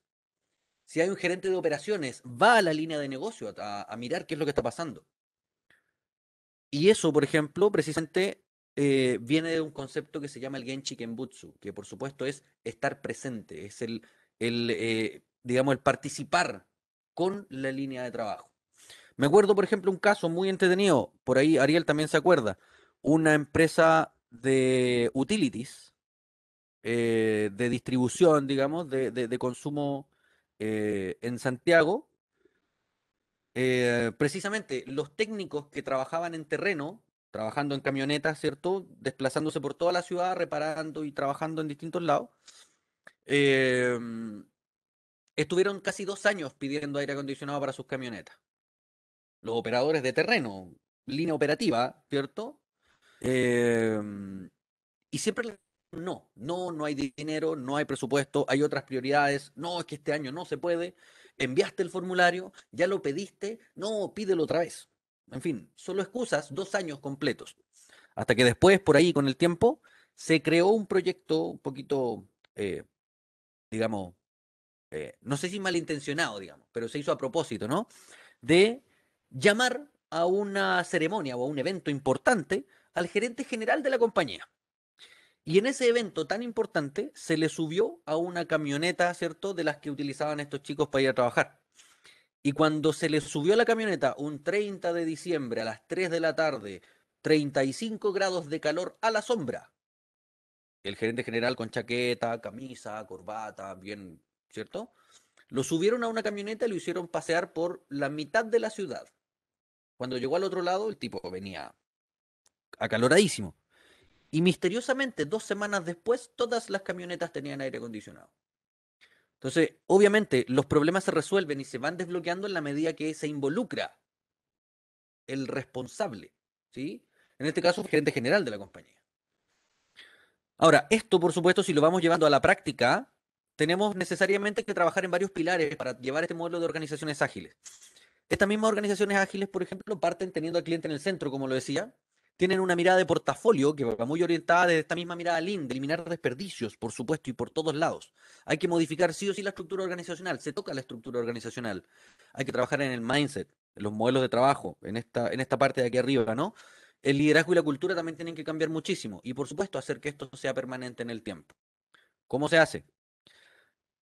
Si hay un gerente de operaciones, va a la línea de negocio a mirar qué es lo que está pasando. Y eso, por ejemplo, precisamente viene de un concepto que se llama el Genchi Kenbutsu, que por supuesto es estar presente, es digamos, el participar con la línea de trabajo. Me acuerdo, por ejemplo, un caso muy entretenido, por ahí Ariel también se acuerda, una empresa de utilities, de distribución, digamos, de consumo en Santiago. Precisamente los técnicos que trabajaban en terreno, trabajando en camionetas, ¿cierto? Desplazándose por toda la ciudad, reparando y trabajando en distintos lados, eh, estuvieron casi 2 años pidiendo aire acondicionado para sus camionetas. Los operadores de terreno, línea operativa, ¿cierto? Eh, y siempre no hay dinero, no hay presupuesto, hay otras prioridades, no, es que este año no se puede, enviaste el formulario, ya lo pediste, no, pídelo otra vez. En fin, solo excusas 2 años completos. Hasta que después, por ahí, con el tiempo, se creó un proyecto un poquito, digamos, no sé si malintencionado, digamos, pero se hizo a propósito, ¿no? De llamar a una ceremonia o a un evento importante al gerente general de la compañía. Y en ese evento tan importante se le subió a una camioneta, ¿cierto? De las que utilizaban estos chicos para ir a trabajar. Y cuando se le subió a la camioneta un 30 de diciembre a las 3 de la tarde, 35 grados de calor a la sombra, el gerente general con chaqueta, camisa, corbata, bien, ¿cierto? Lo subieron a una camioneta y lo hicieron pasear por la mitad de la ciudad. Cuando llegó al otro lado, el tipo venía acaloradísimo. Y misteriosamente, 2 semanas después, todas las camionetas tenían aire acondicionado. Entonces, obviamente, los problemas se resuelven y se van desbloqueando en la medida que se involucra el responsable, ¿sí? En este caso, el gerente general de la compañía. Ahora, esto, por supuesto, si lo vamos llevando a la práctica, tenemos necesariamente que trabajar en varios pilares para llevar este modelo de organizaciones ágiles. Estas mismas organizaciones ágiles, por ejemplo, parten teniendo al cliente en el centro, como lo decía, tienen una mirada de portafolio que va muy orientada desde esta misma mirada Lean, de eliminar desperdicios, por supuesto, y por todos lados. Hay que modificar sí o sí la estructura organizacional, se toca la estructura organizacional. Hay que trabajar en el mindset, en los modelos de trabajo, en esta parte de aquí arriba, ¿no? El liderazgo y la cultura también tienen que cambiar muchísimo y, por supuesto, hacer que esto sea permanente en el tiempo. ¿Cómo se hace?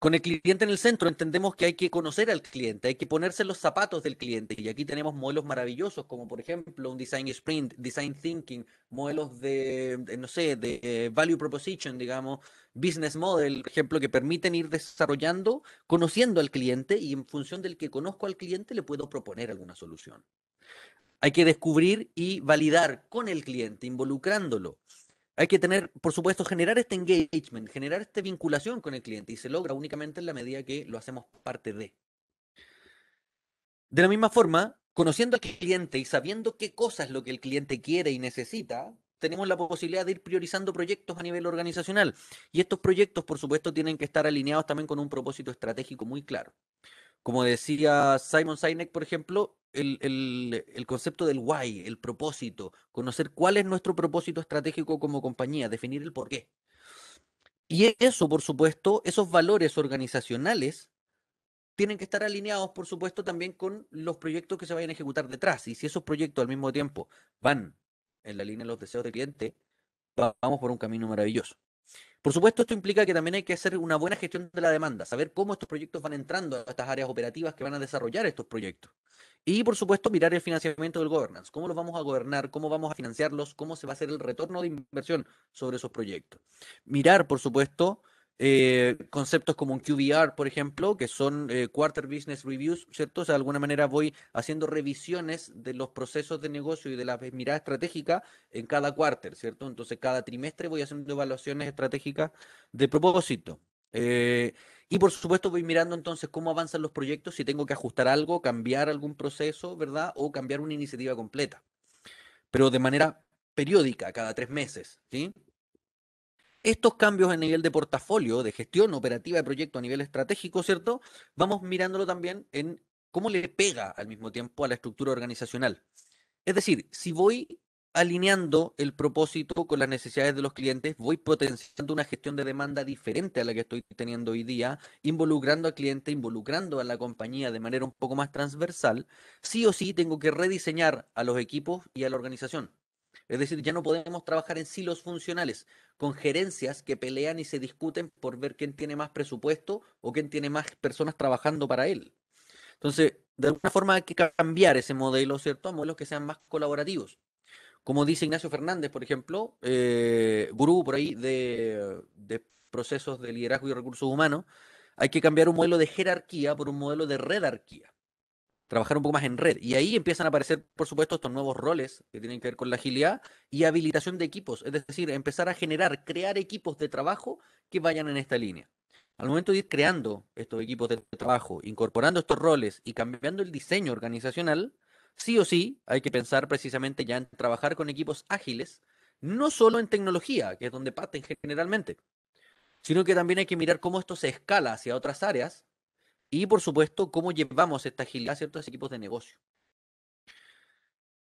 Con el cliente en el centro entendemos que hay que conocer al cliente, hay que ponerse en los zapatos del cliente. Y aquí tenemos modelos maravillosos como por ejemplo un design sprint, design thinking, modelos no sé, de value proposition, digamos, business model, por ejemplo, que permiten ir desarrollando, conociendo al cliente y en función del que conozco al cliente le puedo proponer alguna solución. Hay que descubrir y validar con el cliente, involucrándolo. Hay que tener, por supuesto, generar este engagement, generar esta vinculación con el cliente y se logra únicamente en la medida que lo hacemos parte de. De la misma forma, conociendo al cliente y sabiendo qué cosa es lo que el cliente quiere y necesita, tenemos la posibilidad de ir priorizando proyectos a nivel organizacional. Y estos proyectos, por supuesto, tienen que estar alineados también con un propósito estratégico muy claro. Como decía Simon Sinek, por ejemplo, el concepto del why, el propósito, conocer cuál es nuestro propósito estratégico como compañía, definir el por qué. Y eso, por supuesto, esos valores organizacionales tienen que estar alineados, por supuesto, también con los proyectos que se vayan a ejecutar detrás. Y si esos proyectos al mismo tiempo van en la línea de los deseos del cliente, vamos por un camino maravilloso. Por supuesto, esto implica que también hay que hacer una buena gestión de la demanda, saber cómo estos proyectos van entrando a estas áreas operativas que van a desarrollar estos proyectos. Y, por supuesto, mirar el financiamiento del governance, cómo los vamos a gobernar, cómo vamos a financiarlos, cómo se va a hacer el retorno de inversión sobre esos proyectos. Mirar, por supuesto, conceptos como un QBR, por ejemplo, que son Quarter Business Reviews, ¿cierto? O sea, de alguna manera voy haciendo revisiones de los procesos de negocio y de la mirada estratégica en cada quarter, ¿cierto? Entonces, cada trimestre voy haciendo evaluaciones estratégicas de propósito. Y por supuesto voy mirando entonces cómo avanzan los proyectos, si tengo que ajustar algo, cambiar algún proceso, ¿verdad? O cambiar una iniciativa completa, pero de manera periódica, cada 3 meses, ¿sí? Estos cambios a nivel de portafolio, de gestión operativa de proyecto a nivel estratégico, ¿cierto? Vamos mirándolo también en cómo le pega al mismo tiempo a la estructura organizacional. Es decir, si voy alineando el propósito con las necesidades de los clientes, voy potenciando una gestión de demanda diferente a la que estoy teniendo hoy día, involucrando al cliente, involucrando a la compañía de manera un poco más transversal, sí o sí tengo que rediseñar a los equipos y a la organización. Es decir, ya no podemos trabajar en silos funcionales, con gerencias que pelean y se discuten por ver quién tiene más presupuesto o quién tiene más personas trabajando para él. Entonces, de alguna forma hay que cambiar ese modelo, ¿cierto? A modelos que sean más colaborativos. Como dice Ignacio Fernández, por ejemplo, gurú por ahí de procesos de liderazgo y recursos humanos, hay que cambiar un modelo de jerarquía por un modelo de redarquía. Trabajar un poco más en red. Y ahí empiezan a aparecer, por supuesto, estos nuevos roles que tienen que ver con la agilidad y habilitación de equipos. Es decir, empezar a crear equipos de trabajo que vayan en esta línea. Al momento de ir creando estos equipos de trabajo, incorporando estos roles y cambiando el diseño organizacional, sí o sí hay que pensar precisamente ya en trabajar con equipos ágiles, no solo en tecnología, que es donde parten generalmente, sino que también hay que mirar cómo esto se escala hacia otras áreas y, por supuesto, cómo llevamos esta agilidad a ciertos equipos de negocio.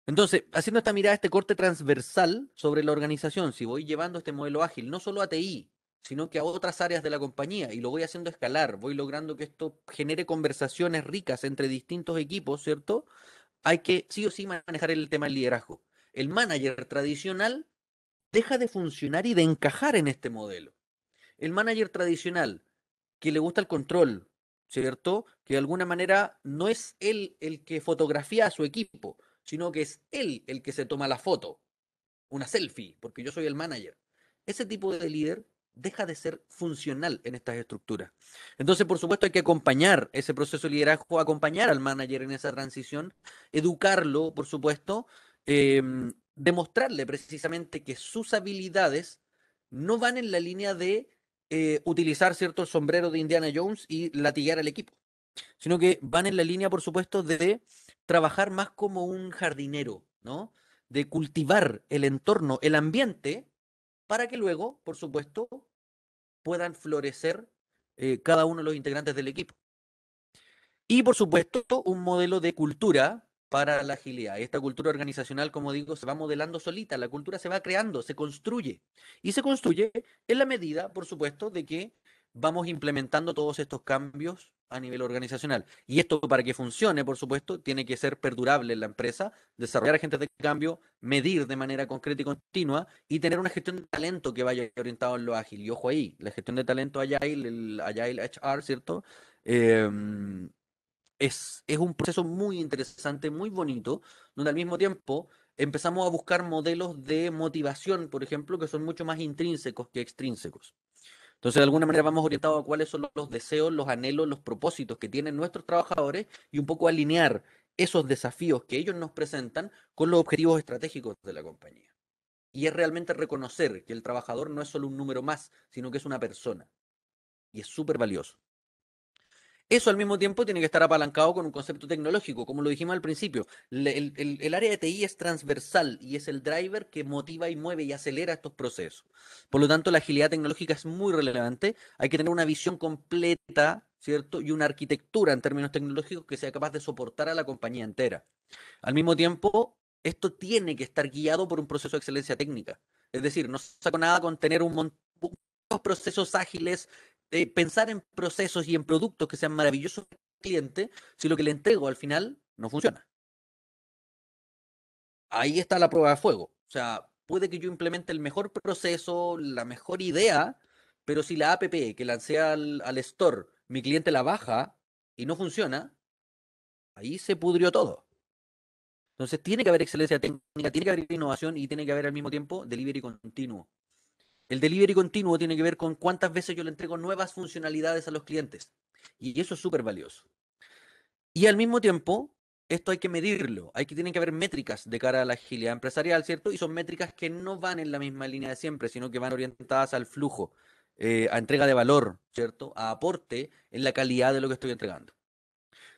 Entonces, haciendo esta mirada, este corte transversal sobre la organización, si voy llevando este modelo ágil, no solo a TI, sino que a otras áreas de la compañía, y lo voy haciendo escalar, voy logrando que esto genere conversaciones ricas entre distintos equipos, ¿cierto? Hay que sí o sí manejar el tema del liderazgo. El manager tradicional deja de funcionar y de encajar en este modelo. El manager tradicional que le gusta el control, ¿cierto? Que de alguna manera no es él el que fotografía a su equipo, sino que es él el que se toma la foto, una selfie, porque yo soy el manager. Ese tipo de líder deja de ser funcional en estas estructuras. Entonces, por supuesto, hay que acompañar ese proceso de liderazgo, acompañar al manager en esa transición, educarlo, por supuesto, eh, demostrarle precisamente que sus habilidades no van en la línea de utilizar cierto el sombrero de Indiana Jones y latiguear al equipo, sino que van en la línea, por supuesto, de trabajar más como un jardinero, ¿no? De cultivar el entorno, el ambiente, para que luego, por supuesto, puedan florecer cada uno de los integrantes del equipo. Y, por supuesto, un modelo de cultura para la agilidad. Esta cultura organizacional, como digo, se va modelando solita, la cultura se va creando, se construye. Y se construye en la medida, por supuesto, de que vamos implementando todos estos cambios a nivel organizacional. Y esto, para que funcione, por supuesto, tiene que ser perdurable en la empresa, desarrollar agentes de cambio, medir de manera concreta y continua y tener una gestión de talento que vaya orientado en lo ágil. Y ojo ahí, la gestión de talento Agile, el Agile HR, ¿cierto? Eh, es un proceso muy interesante, muy bonito, donde al mismo tiempo empezamos a buscar modelos de motivación, por ejemplo, que son mucho más intrínsecos que extrínsecos. Entonces, de alguna manera vamos orientados a cuáles son los deseos, los anhelos, los propósitos que tienen nuestros trabajadores y un poco alinear esos desafíos que ellos nos presentan con los objetivos estratégicos de la compañía. Y es realmente reconocer que el trabajador no es solo un número más, sino que es una persona. Y es súper valioso. Eso al mismo tiempo tiene que estar apalancado con un concepto tecnológico, como lo dijimos al principio. El área de TI es transversal y es el driver que motiva y mueve y acelera estos procesos. Por lo tanto, la agilidad tecnológica es muy relevante. Hay que tener una visión completa, ¿cierto? Y una arquitectura en términos tecnológicos que sea capaz de soportar a la compañía entera. Al mismo tiempo, esto tiene que estar guiado por un proceso de excelencia técnica. Es decir, no saco nada con tener unos procesos ágiles, pensar en procesos y en productos que sean maravillosos para el cliente, si lo que le entrego al final no funciona. Ahí está la prueba de fuego. O sea, puede que yo implemente el mejor proceso, la mejor idea, pero si la app que lancé al store, mi cliente la baja y no funciona, ahí se pudrió todo. Entonces tiene que haber excelencia técnica, tiene que haber innovación y tiene que haber al mismo tiempo delivery continuo. El delivery continuo tiene que ver con cuántas veces yo le entrego nuevas funcionalidades a los clientes. Y eso es súper valioso. Y al mismo tiempo, esto hay que medirlo. Tienen que haber métricas de cara a la agilidad empresarial, ¿cierto? Y son métricas que no van en la misma línea de siempre, sino que van orientadas al flujo, a entrega de valor, ¿cierto? A aporte en la calidad de lo que estoy entregando.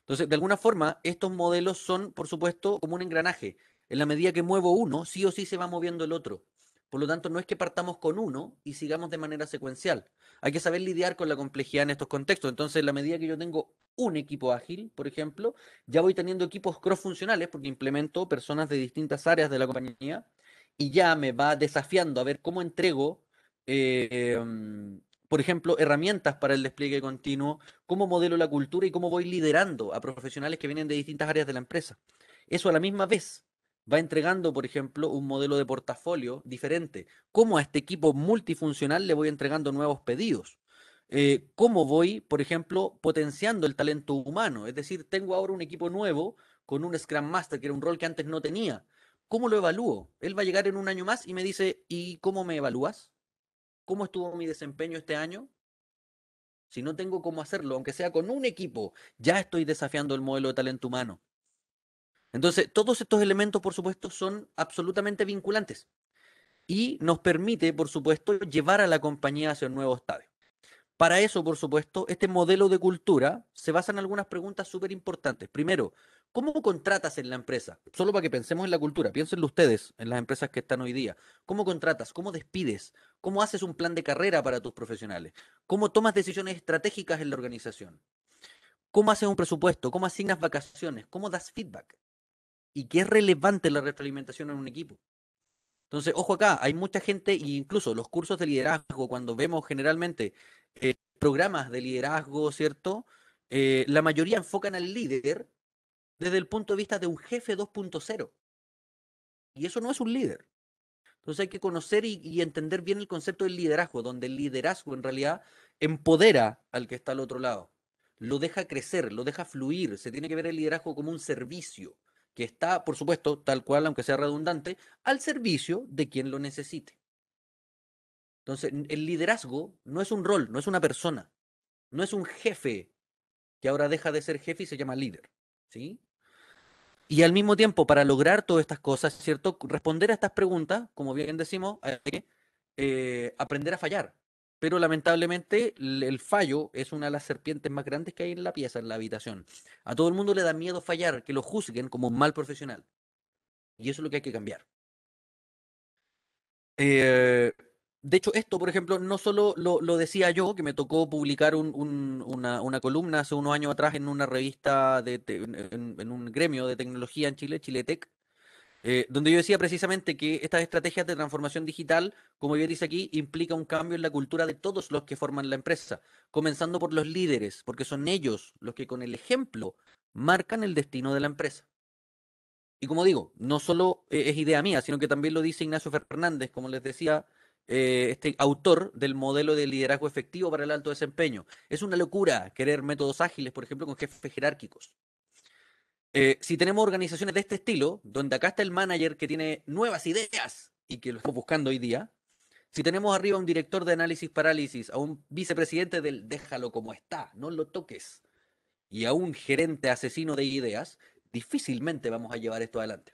Entonces, de alguna forma, estos modelos son, por supuesto, como un engranaje. En la medida que muevo uno, sí o sí se va moviendo el otro. Por lo tanto, no es que partamos con uno y sigamos de manera secuencial. Hay que saber lidiar con la complejidad en estos contextos. Entonces, en la medida que yo tengo un equipo ágil, por ejemplo, ya voy teniendo equipos cross-funcionales porque implemento personas de distintas áreas de la compañía y ya me va desafiando a ver cómo entrego, eh, por ejemplo, herramientas para el despliegue continuo, cómo modelo la cultura y cómo voy liderando a profesionales que vienen de distintas áreas de la empresa. Eso a la misma vez va entregando, por ejemplo, un modelo de portafolio diferente. Cómo a este equipo multifuncional le voy entregando nuevos pedidos. Cómo voy, por ejemplo, potenciando el talento humano. Es decir, tengo ahora un equipo nuevo con un Scrum Master, que era un rol que antes no tenía. ¿Cómo lo evalúo? Él va a llegar en un año más y me dice, ¿y cómo me evalúas? ¿Cómo estuvo mi desempeño este año? Si no tengo cómo hacerlo, aunque sea con un equipo, ya estoy desafiando el modelo de talento humano. Entonces, todos estos elementos, por supuesto, son absolutamente vinculantes y nos permite, por supuesto, llevar a la compañía hacia un nuevo estadio. Para eso, por supuesto, este modelo de cultura se basa en algunas preguntas súper importantes. Primero, ¿cómo contratas en la empresa? Solo para que pensemos en la cultura, piénsenlo ustedes en las empresas que están hoy día. ¿Cómo contratas? ¿Cómo despides? ¿Cómo haces un plan de carrera para tus profesionales? ¿Cómo tomas decisiones estratégicas en la organización? ¿Cómo haces un presupuesto? ¿Cómo asignas vacaciones? ¿Cómo das feedback? ¿Y qué es relevante la retroalimentación en un equipo? Entonces, ojo acá, hay mucha gente, e incluso los cursos de liderazgo, cuando vemos generalmente programas de liderazgo, ¿cierto? La mayoría enfocan al líder desde el punto de vista de un jefe 2.0. Y eso no es un líder. Entonces hay que conocer y entender bien el concepto del liderazgo, donde el liderazgo en realidad empodera al que está al otro lado, lo deja crecer, lo deja fluir. Se tiene que ver el liderazgo como un servicio que está, por supuesto, tal cual, aunque sea redundante, al servicio de quien lo necesite. Entonces, el liderazgo no es un rol, no es una persona, no es un jefe que ahora deja de ser jefe y se llama líder, ¿sí? Y al mismo tiempo, para lograr todas estas cosas, ¿cierto? Responder a estas preguntas, como bien decimos, hay que aprender a fallar. pero lamentablemente el fallo es una de las serpientes más grandes que hay en la pieza, en la habitación. A todo el mundo le da miedo fallar, que lo juzguen como un mal profesional. Y eso es lo que hay que cambiar. Eh, de hecho, esto, por ejemplo, no solo lo decía yo, que me tocó publicar una columna hace unos años atrás en una revista, en un gremio de tecnología en Chile, Chiletec, donde yo decía precisamente que estas estrategias de transformación digital, como bien dice aquí, implica un cambio en la cultura de todos los que forman la empresa, comenzando por los líderes, porque son ellos los que con el ejemplo marcan el destino de la empresa. Y como digo, no solo es idea mía, sino que también lo dice Ignacio Fernández, como les decía, este autor del modelo de liderazgo efectivo para el alto desempeño. Es una locura querer métodos ágiles, por ejemplo, con jefes jerárquicos. Si tenemos organizaciones de este estilo, donde acá está el manager que tiene nuevas ideas y que lo estamos buscando hoy día, si tenemos arriba a un director de análisis parálisis, a un vicepresidente del déjalo como está, no lo toques, y a un gerente asesino de ideas, difícilmente vamos a llevar esto adelante.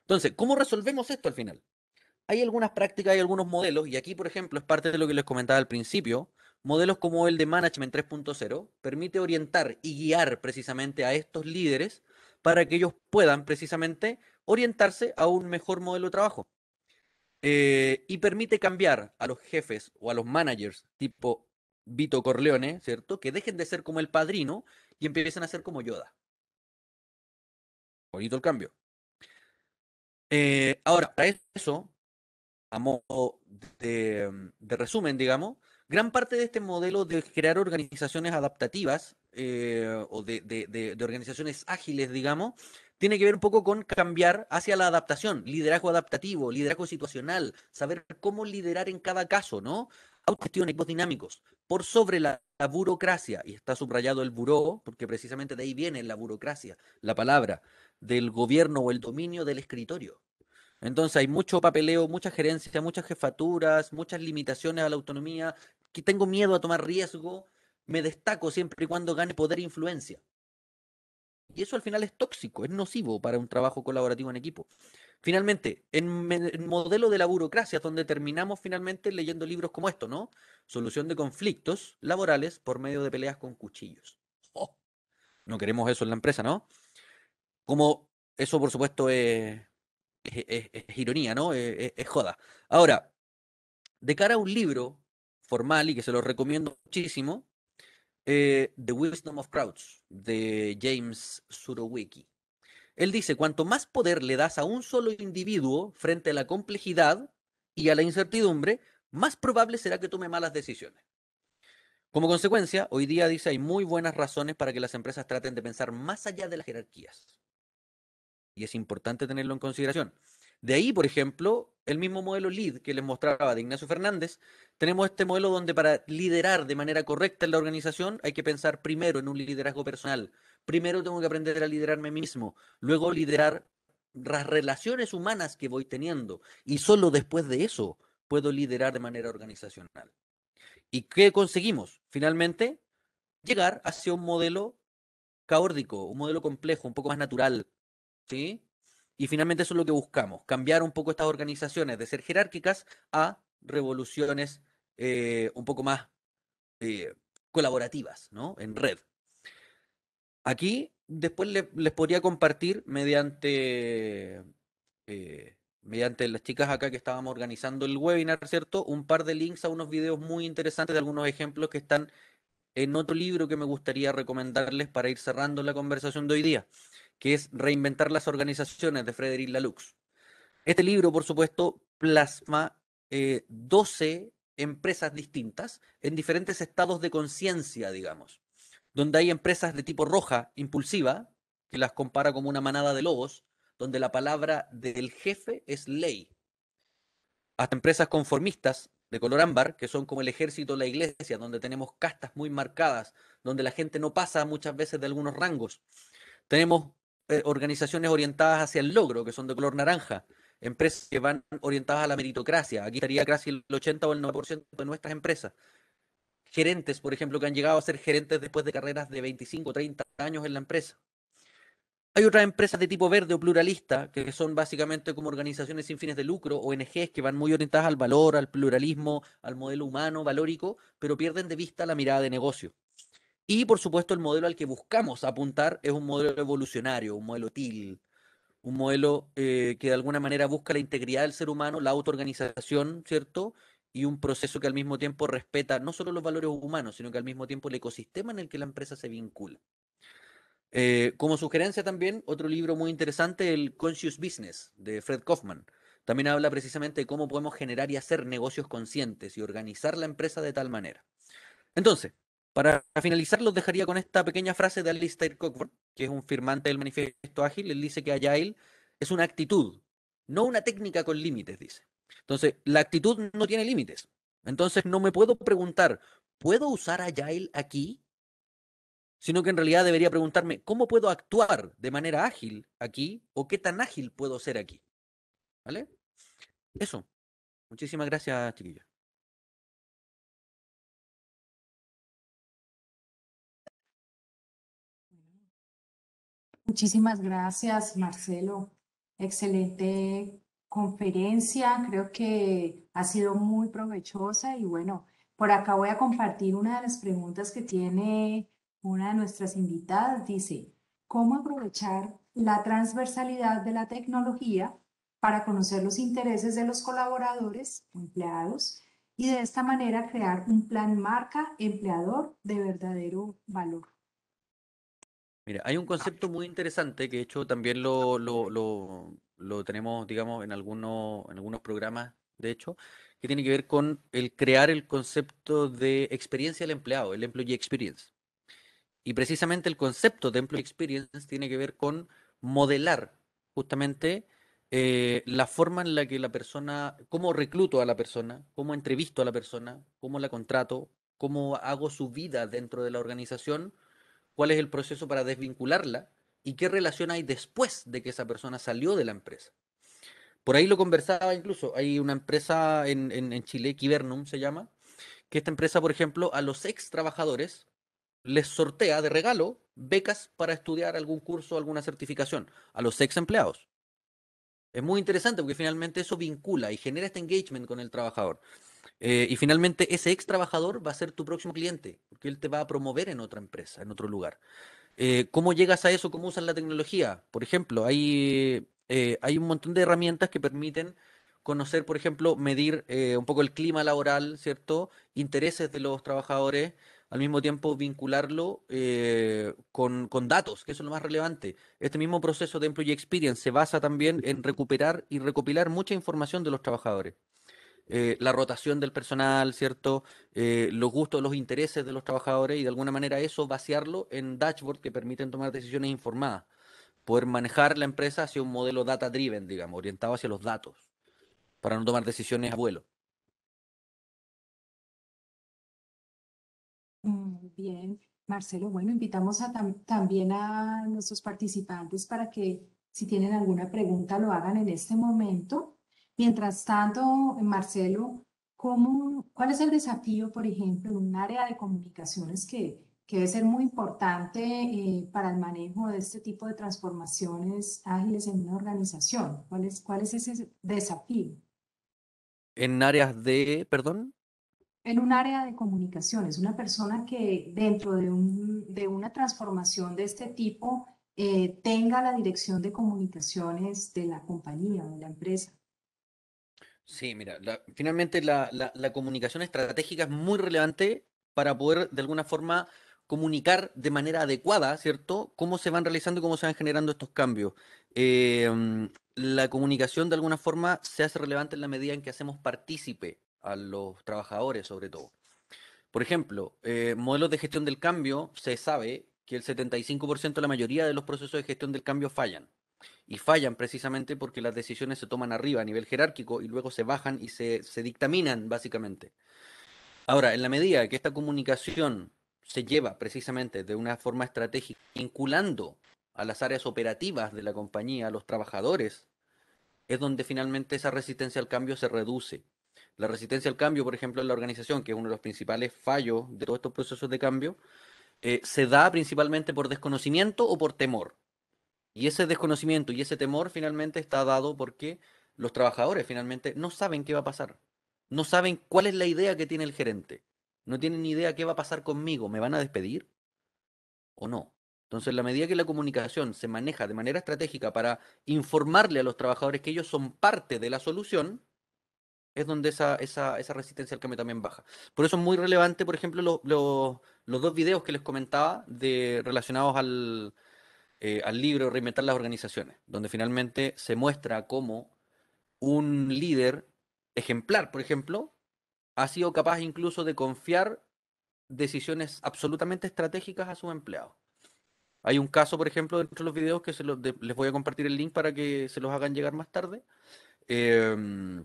Entonces, ¿cómo resolvemos esto al final? Hay algunas prácticas, hay algunos modelos, y aquí, por ejemplo, es parte de lo que les comentaba al principio, modelos como el de Management 3.0 permite orientar y guiar precisamente a estos líderes para que ellos puedan precisamente orientarse a un mejor modelo de trabajo. Y permite cambiar a los jefes o a los managers tipo Vito Corleone, ¿cierto? Que dejen de ser como el padrino y empiecen a ser como Yoda. Bonito el cambio. Ahora, para eso, a modo de resumen, digamos, gran parte de este modelo de crear organizaciones adaptativas o de organizaciones ágiles, digamos, tiene que ver un poco con cambiar hacia la adaptación, liderazgo adaptativo, liderazgo situacional, saber cómo liderar en cada caso, ¿no? Autogestión, equipos dinámicos, por sobre la burocracia, y está subrayado el buró, porque precisamente de ahí viene la burocracia, la palabra, del gobierno o el dominio del escritorio. Entonces hay mucho papeleo, mucha gerencia, muchas jefaturas, muchas limitaciones a la autonomía, que tengo miedo a tomar riesgo, me destaco siempre y cuando gane poder e influencia. Y eso al final es tóxico, es nocivo para un trabajo colaborativo en equipo. Finalmente, en el modelo de la burocracia, donde terminamos finalmente leyendo libros como esto, ¿no? Solución de conflictos laborales por medio de peleas con cuchillos. Oh, no queremos eso en la empresa, ¿no? Como eso, por supuesto, es ironía, ¿no? Es joda. Ahora, de cara a un libro formal y que se lo recomiendo muchísimo, The Wisdom of Crowds, de James Surowiecki. Él dice, cuanto más poder le das a un solo individuo frente a la complejidad y a la incertidumbre, más probable será que tome malas decisiones. Como consecuencia, hoy día dice, hay muy buenas razones para que las empresas traten de pensar más allá de las jerarquías. Y es importante tenerlo en consideración. De ahí, por ejemplo, el mismo modelo LEAD que les mostraba de Ignacio Fernández, tenemos este modelo donde para liderar de manera correcta en la organización hay que pensar primero en un liderazgo personal. Primero tengo que aprender a liderarme a mí mismo, luego liderar las relaciones humanas que voy teniendo y solo después de eso puedo liderar de manera organizacional. ¿Y qué conseguimos? Finalmente, llegar hacia un modelo caórdico, un modelo complejo, un poco más natural, ¿sí? Y finalmente eso es lo que buscamos, cambiar un poco estas organizaciones de ser jerárquicas a revoluciones un poco más eh, colaborativas, ¿no? En red. Aquí después les podría compartir mediante las chicas acá que estábamos organizando el webinar, ¿cierto? Un par de links a unos videos muy interesantes de algunos ejemplos que están en otro libro que me gustaría recomendarles para ir cerrando la conversación de hoy día, que es Reinventar las organizaciones de Frederic Laloux. Este libro, por supuesto, plasma 12 empresas distintas en diferentes estados de conciencia, digamos, donde hay empresas de tipo roja, impulsiva, que las compara como una manada de lobos, donde la palabra del jefe es ley, hasta empresas conformistas de color ámbar, que son como el ejército o la iglesia, donde tenemos castas muy marcadas, donde la gente no pasa muchas veces de algunos rangos. Tenemos organizaciones orientadas hacia el logro, que son de color naranja, empresas que van orientadas a la meritocracia. Aquí estaría casi el 80 o el 9% de nuestras empresas. Gerentes, por ejemplo, que han llegado a ser gerentes después de carreras de 25 o 30 años en la empresa. Hay otras empresas de tipo verde o pluralista, que son básicamente como organizaciones sin fines de lucro, ONGs, que van muy orientadas al valor, al pluralismo, al modelo humano, valórico, pero pierden de vista la mirada de negocio. Y por supuesto el modelo al que buscamos apuntar es un modelo evolucionario, un modelo TIL, un modelo que de alguna manera busca la integridad del ser humano, la autoorganización, ¿cierto? Y un proceso que al mismo tiempo respeta no solo los valores humanos, sino que al mismo tiempo el ecosistema en el que la empresa se vincula. Como sugerencia también, otro libro muy interesante, el Conscious Business, de Fred Kaufman. También habla precisamente de cómo podemos generar y hacer negocios conscientes y organizar la empresa de tal manera. Entonces, para finalizar, los dejaría con esta pequeña frase de Alistair Cockburn, que es un firmante del Manifiesto Ágil. Él dice que Agile es una actitud, no una técnica con límites, dice. Entonces, la actitud no tiene límites. Entonces, no me puedo preguntar, ¿puedo usar Agile aquí? Sino que en realidad debería preguntarme, ¿cómo puedo actuar de manera ágil aquí? ¿O qué tan ágil puedo ser aquí? ¿Vale? Eso. Muchísimas gracias, chiquillos. Muchísimas gracias, Marcelo. Excelente conferencia. Creo que ha sido muy provechosa y bueno, por acá voy a compartir una de las preguntas que tiene una de nuestras invitadas. Dice, ¿cómo aprovechar la transversalidad de la tecnología para conocer los intereses de los colaboradores, empleados, y de esta manera crear un plan marca empleador de verdadero valor? Mira, hay un concepto muy interesante que de hecho también lo tenemos, digamos, en algunos programas, de hecho, que tiene que ver con el crear el concepto de experiencia del empleado, el employee experience. Y precisamente el concepto de employee experience tiene que ver con modelar justamente la forma en la que la persona, cómo recluto a la persona, cómo entrevisto a la persona, cómo la contrato, cómo hago su vida dentro de la organización, cuál es el proceso para desvincularla y qué relación hay después de que esa persona salió de la empresa. Por ahí lo conversaba incluso, hay una empresa en Chile, Kibernum se llama, que esta empresa, por ejemplo, a los ex trabajadores les sortea de regalo becas para estudiar algún curso, alguna certificación, a los ex empleados. Es muy interesante porque finalmente eso vincula y genera este engagement con el trabajador. Y finalmente ese ex trabajador va a ser tu próximo cliente, porque él te va a promover en otra empresa, en otro lugar. ¿Cómo llegas a eso? ¿Cómo usas la tecnología? Por ejemplo, hay un montón de herramientas que permiten conocer, por ejemplo, medir un poco el clima laboral, ¿cierto? Intereses de los trabajadores, al mismo tiempo vincularlo con datos, que eso es lo más relevante. Este mismo proceso de Employee Experience se basa también en recuperar y recopilar mucha información de los trabajadores. La rotación del personal, ¿cierto? Los gustos, los intereses de los trabajadores y de alguna manera eso vaciarlo en dashboard que permiten tomar decisiones informadas, poder manejar la empresa hacia un modelo data driven, digamos, orientado hacia los datos, para no tomar decisiones a vuelo. Bien, Marcelo, bueno, invitamos también a nuestros participantes para que si tienen alguna pregunta lo hagan en este momento. Mientras tanto, Marcelo, ¿cuál es el desafío, por ejemplo, en un área de comunicaciones que debe ser muy importante para el manejo de este tipo de transformaciones ágiles en una organización? ¿Cuál es ese desafío? En áreas de, perdón, En un área de comunicaciones, una persona que dentro de una transformación de este tipo tenga la dirección de comunicaciones de la compañía o de la empresa. sí, mira, finalmente la comunicación estratégica es muy relevante para poder de alguna forma comunicar de manera adecuada, ¿cierto? Cómo se van realizando y cómo se van generando estos cambios. La comunicación de alguna forma se hace relevante en la medida en que hacemos partícipe a los trabajadores, sobre todo. Por ejemplo, modelos de gestión del cambio, se sabe que el 75% de la mayoría de los procesos de gestión del cambio fallan. Y fallan precisamente porque las decisiones se toman arriba a nivel jerárquico y luego se bajan y se dictaminan básicamente. Ahora, en la medida que esta comunicación se lleva precisamente de una forma estratégica, vinculando a las áreas operativas de la compañía, a los trabajadores, es donde finalmente esa resistencia al cambio se reduce. La resistencia al cambio, por ejemplo, en la organización, que es uno de los principales fallos de todos estos procesos de cambio, se da principalmente por desconocimiento o por temor. Y ese desconocimiento y ese temor finalmente está dado porque los trabajadores finalmente no saben qué va a pasar. No saben cuál es la idea que tiene el gerente. No tienen ni idea qué va a pasar conmigo. ¿Me van a despedir o no? Entonces, en la medida que la comunicación se maneja de manera estratégica para informarle a los trabajadores que ellos son parte de la solución, es donde esa resistencia al cambio también baja. Por eso es muy relevante, por ejemplo, los dos videos que les comentaba relacionados al libro Reinventar las Organizaciones, donde finalmente se muestra cómo un líder ejemplar, por ejemplo, ha sido capaz incluso de confiar decisiones absolutamente estratégicas a sus empleados. Hay un caso, por ejemplo, dentro de los videos que les voy a compartir el link para que se los hagan llegar más tarde, eh,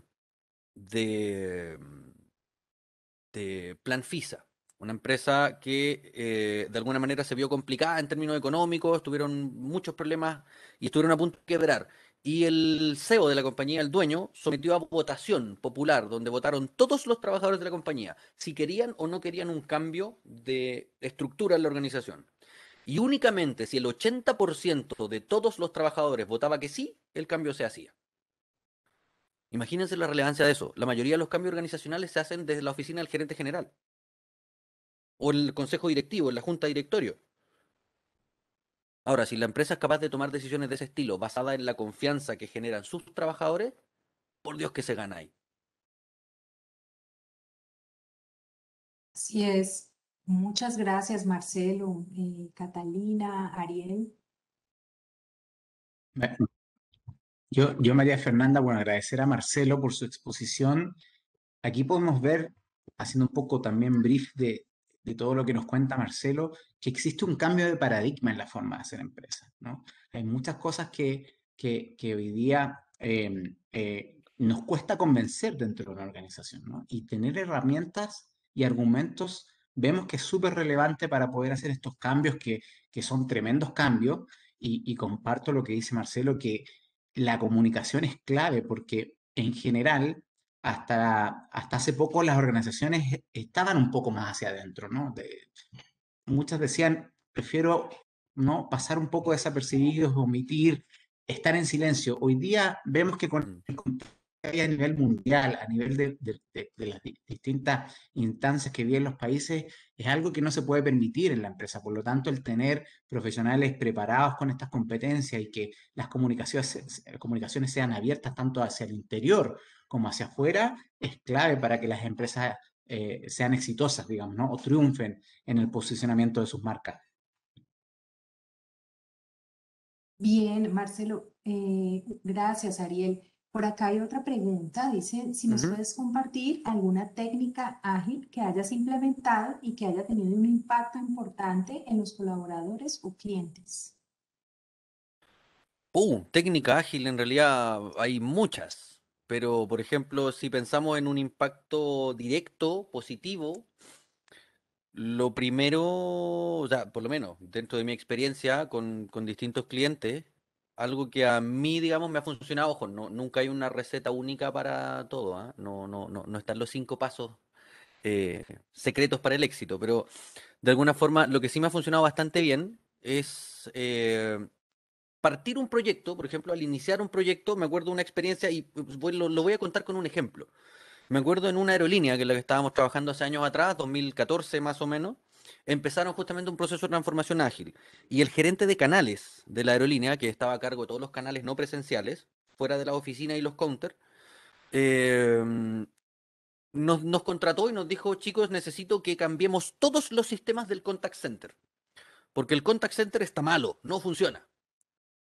de, de Plan FISA, una empresa que de alguna manera se vio complicada en términos económicos, tuvieron muchos problemas y estuvieron a punto de quebrar. Y el CEO de la compañía, el dueño, sometió a votación popular, donde votaron todos los trabajadores de la compañía, si querían o no querían un cambio de estructura en la organización. Y únicamente si el 80% de todos los trabajadores votaba que sí, el cambio se hacía. Imagínense la relevancia de eso. La mayoría de los cambios organizacionales se hacen desde la oficina del gerente general o el consejo directivo, en la junta de directorio. Ahora, si la empresa es capaz de tomar decisiones de ese estilo, basada en la confianza que generan sus trabajadores, por Dios que se gana ahí. Así es. Muchas gracias, Marcelo, Catalina, Ariel. Yo, María Fernanda, bueno, agradecer a Marcelo por su exposición. Aquí podemos ver, haciendo un poco también brief de todo lo que nos cuenta Marcelo, que existe un cambio de paradigma en la forma de hacer empresas, ¿no? Hay muchas cosas que hoy día nos cuesta convencer dentro de una organización, ¿no? Y tener herramientas y argumentos vemos que es súper relevante para poder hacer estos cambios que son tremendos cambios. Y comparto lo que dice Marcelo, que la comunicación es clave porque en general hasta hace poco las organizaciones estaban un poco más hacia adentro, ¿no? Muchas decían, prefiero no pasar un poco desapercibidos, omitir, estar en silencio. Hoy día vemos que con Mm. el contexto que hay a nivel mundial, a nivel de las distintas instancias que viven los países, es algo que no se puede permitir en la empresa. Por lo tanto, el tener profesionales preparados con estas competencias y que las comunicaciones sean abiertas tanto hacia el interior como hacia afuera es clave para que las empresas sean exitosas, digamos, ¿no? O triunfen en el posicionamiento de sus marcas. Bien, Marcelo, gracias, Ariel. Por acá hay otra pregunta. Dice, si nos Ujú. puedes compartir alguna técnica ágil que hayas implementado y que haya tenido un impacto importante en los colaboradores o clientes. Técnica ágil, en realidad hay muchas, pero por ejemplo, si pensamos en un impacto directo, positivo, lo primero, o sea, por lo menos dentro de mi experiencia con distintos clientes, algo que a mí, digamos, me ha funcionado, ojo, nunca hay una receta única para todo, ¿ah? No están los 5 pasos secretos para el éxito, pero de alguna forma lo que sí me ha funcionado bastante bien es partir un proyecto, por ejemplo, al iniciar un proyecto, me acuerdo de una experiencia y pues, lo voy a contar con un ejemplo. Me acuerdo en una aerolínea que es la que estábamos trabajando hace años atrás, 2014 más o menos, empezaron justamente un proceso de transformación ágil. Y el gerente de canales de la aerolínea, que estaba a cargo de todos los canales no presenciales, fuera de la oficina y los counters, eh, nos contrató y nos dijo, chicos, necesito que cambiemos todos los sistemas del contact center, porque el contact center está malo, no funciona.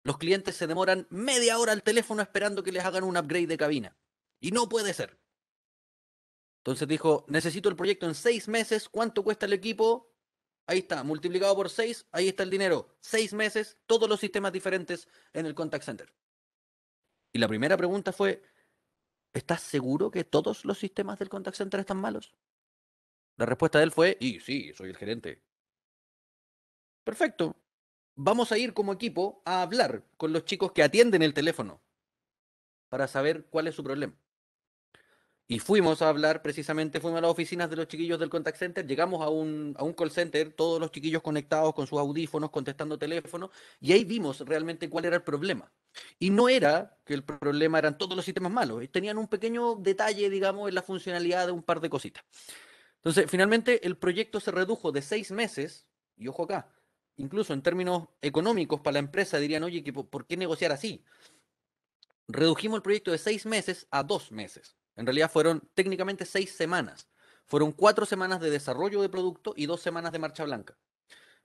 Los clientes se demoran media hora al teléfono esperando que les hagan un upgrade de cabina. Y no puede ser. Entonces dijo, necesito el proyecto en 6 meses, ¿cuánto cuesta el equipo? Ahí está, multiplicado por 6, ahí está el dinero. 6 meses, todos los sistemas diferentes en el contact center. Y la primera pregunta fue, ¿estás seguro que todos los sistemas del contact center están malos? La respuesta de él fue, y sí, soy el gerente. Perfecto. Vamos a ir como equipo a hablar con los chicos que atienden el teléfono para saber cuál es su problema. Y fuimos a hablar, precisamente, fuimos a las oficinas de los chiquillos del contact center, llegamos a un call center, todos los chiquillos conectados con sus audífonos, contestando teléfono, y ahí vimos realmente cuál era el problema. Y no era que el problema eran todos los sistemas malos, tenían un pequeño detalle, digamos, en la funcionalidad de un par de cositas. Entonces, finalmente, el proyecto se redujo de 6 meses, y ojo acá, incluso en términos económicos para la empresa dirían, oye, ¿por qué negociar así? Redujimos el proyecto de 6 meses a 2 meses. En realidad fueron técnicamente 6 semanas. Fueron 4 semanas de desarrollo de producto y 2 semanas de marcha blanca.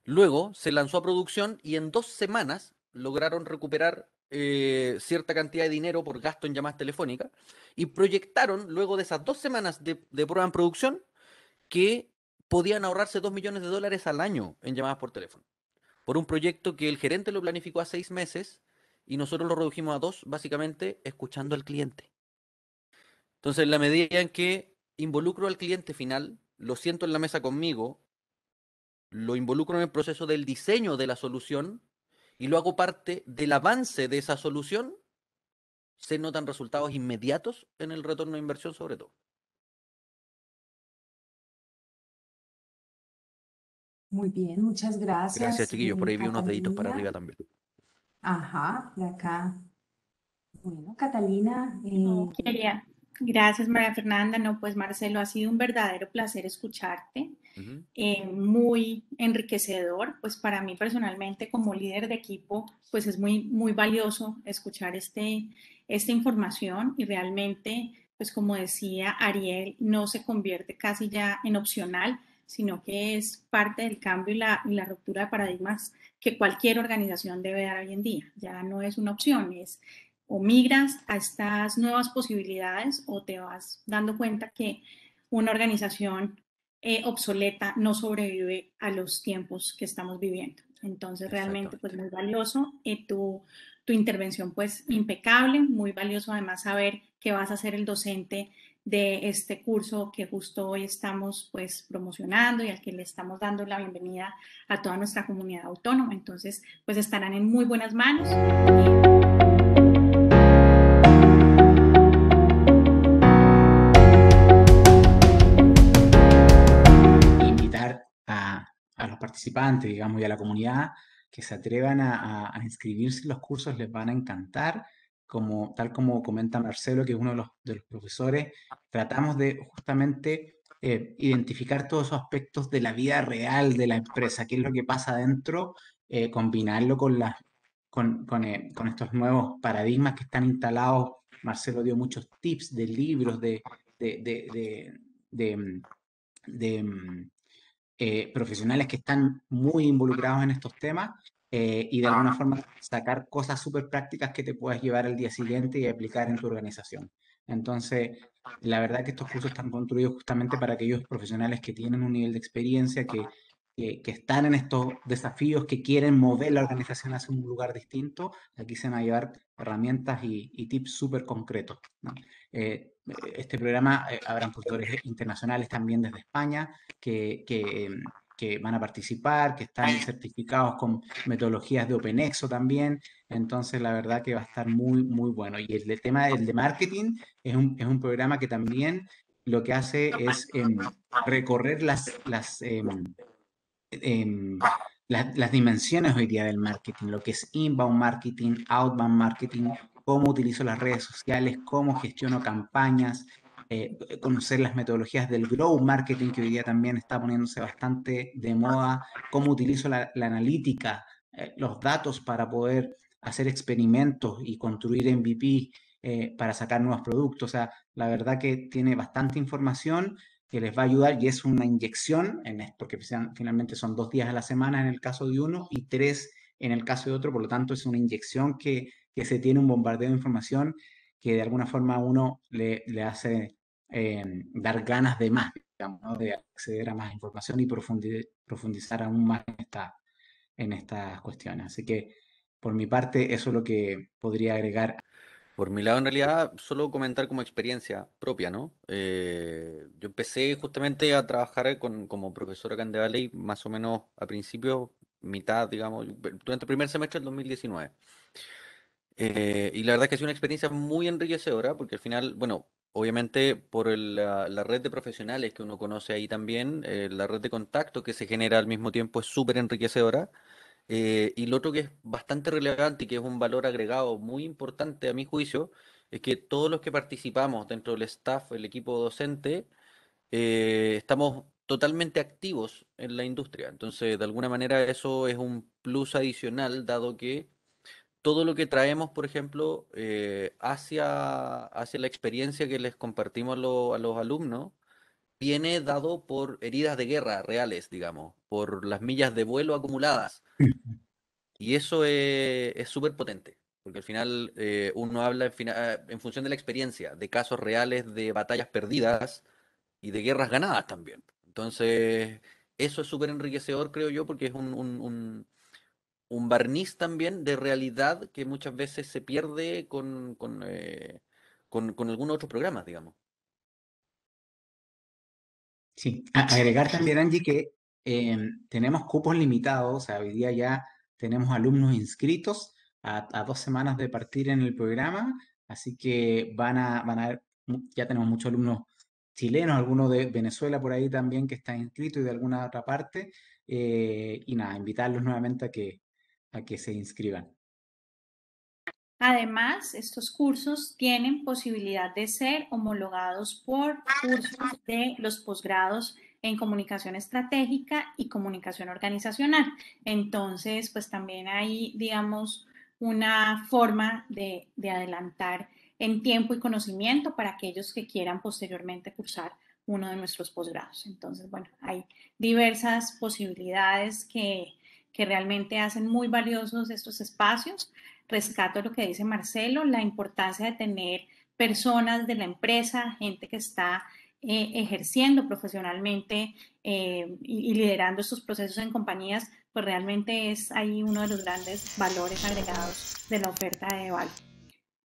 Luego se lanzó a producción y en 2 semanas lograron recuperar cierta cantidad de dinero por gasto en llamadas telefónicas y proyectaron, luego de esas 2 semanas de prueba en producción, que podían ahorrarse $2 millones al año en llamadas por teléfono. Por un proyecto que el gerente lo planificó a 6 meses y nosotros lo redujimos a 2, básicamente escuchando al cliente. Entonces, en la medida en que involucro al cliente final, lo siento en la mesa conmigo, lo involucro en el proceso del diseño de la solución y lo hago parte del avance de esa solución, se notan resultados inmediatos en el retorno de inversión sobre todo. Muy bien, muchas Gracias, gracias, chiquillos. Por ahí vi unos deditos para Catalina. arriba también. Ajá, de acá. Bueno, Catalina, No, gracias, María Fernanda. No, pues Marcelo, ha sido un verdadero placer escucharte. Ujú. Muy enriquecedor, pues para mí personalmente como líder de equipo, pues es muy valioso escuchar esta información y realmente, pues como decía Ariel, no se convierte casi ya en opcional, sino que es parte del cambio y la ruptura de paradigmas que cualquier organización debe dar hoy en día. Ya no es una opción, es o migras a estas nuevas posibilidades o te vas dando cuenta que una organización obsoleta no sobrevive a los tiempos que estamos viviendo. Entonces, realmente, pues Exactamente. muy valioso tu intervención, pues impecable, muy valioso además saber que vas a ser el docente de este curso que justo hoy estamos pues promocionando y al que le estamos dando la bienvenida a toda nuestra comunidad autónoma. Entonces, pues estarán en muy buenas manos. Invitar a los participantes, digamos, y a la comunidad que se atrevan a inscribirse en los cursos, les van a encantar. Tal como comenta Marcelo, que es uno de los profesores, tratamos de justamente identificar todos esos aspectos de la vida real de la empresa, qué es lo que pasa adentro, combinarlo con estos nuevos paradigmas que están instalados. Marcelo dio muchos tips de libros, de, de, de, de profesionales que están muy involucrados en estos temas y de alguna forma sacar cosas súper prácticas que te puedas llevar al día siguiente y aplicar en tu organización. Entonces, la verdad que estos cursos están construidos justamente para aquellos profesionales que tienen un nivel de experiencia, que están en estos desafíos, que quieren mover la organización hacia un lugar distinto. Aquí se van a llevar herramientas y tips súper concretos, ¿no? Este programa, habrán profesores internacionales también desde España que van a participar, que están certificados con metodologías de OpenExo también. Entonces, la verdad que va a estar muy bueno. Y el tema del de marketing es un programa que también lo que hace es recorrer em, las dimensiones hoy día del marketing, lo que es inbound marketing, outbound marketing, cómo utilizo las redes sociales, cómo gestiono campañas, conocer las metodologías del growth marketing, que hoy día también está poniéndose bastante de moda, cómo utilizo la analítica, los datos para poder hacer experimentos y construir MVP para sacar nuevos productos. O sea, la verdad que tiene bastante información que les va a ayudar y es una inyección, porque finalmente son 2 días a la semana en el caso de uno y 3 en el caso de otro, por lo tanto es una inyección que se tiene un bombardeo de información que de alguna forma a uno le hace dar ganas de más, digamos, ¿no? De acceder a más información y profundizar aún más en estas cuestiones. Así que por mi parte eso es lo que podría agregar. Por mi lado, en realidad, solo comentar como experiencia propia, ¿no? Yo empecé justamente a trabajar como profesor acá en The Valley, más o menos a principios, mitad, digamos, durante el primer semestre del 2019. Y la verdad es que ha sido una experiencia muy enriquecedora, porque al final, bueno, obviamente por la red de profesionales que uno conoce ahí también, la red de contacto que se genera al mismo tiempo es súper enriquecedora. Y lo otro que es bastante relevante y que es un valor agregado muy importante a mi juicio, es que todos los que participamos dentro del staff, el equipo docente, estamos totalmente activos en la industria. Entonces, de alguna manera eso es un plus adicional, dado que todo lo que traemos, por ejemplo, hacia la experiencia que les compartimos a los alumnos, viene dado por heridas de guerra reales, digamos, por las millas de vuelo acumuladas. Y eso es súper potente, porque al final uno habla en función de la experiencia, de casos reales, de batallas perdidas y de guerras ganadas también. Entonces, eso es súper enriquecedor, creo yo, porque es un barniz también de realidad que muchas veces se pierde con algunos otros programas, digamos. Sí, agregar también, Angie, que tenemos cupos limitados, o sea, hoy día ya tenemos alumnos inscritos a 2 semanas de partir en el programa, así que van a haber, ya tenemos muchos alumnos chilenos, algunos de Venezuela por ahí también que están inscritos y de alguna otra parte, y nada, invitarlos nuevamente a que se inscriban. Además, estos cursos tienen posibilidad de ser homologados por cursos de los posgrados en comunicación estratégica y comunicación organizacional. Entonces, pues también hay, digamos, una forma de adelantar en tiempo y conocimiento para aquellos que quieran posteriormente cursar uno de nuestros posgrados. Entonces, bueno, hay diversas posibilidades que realmente hacen muy valiosos estos espacios. Rescato lo que dice Marcelo, la importancia de tener personas de la empresa, gente que está ejerciendo profesionalmente y liderando estos procesos en compañías, pues realmente es ahí uno de los grandes valores agregados de la oferta de Vale.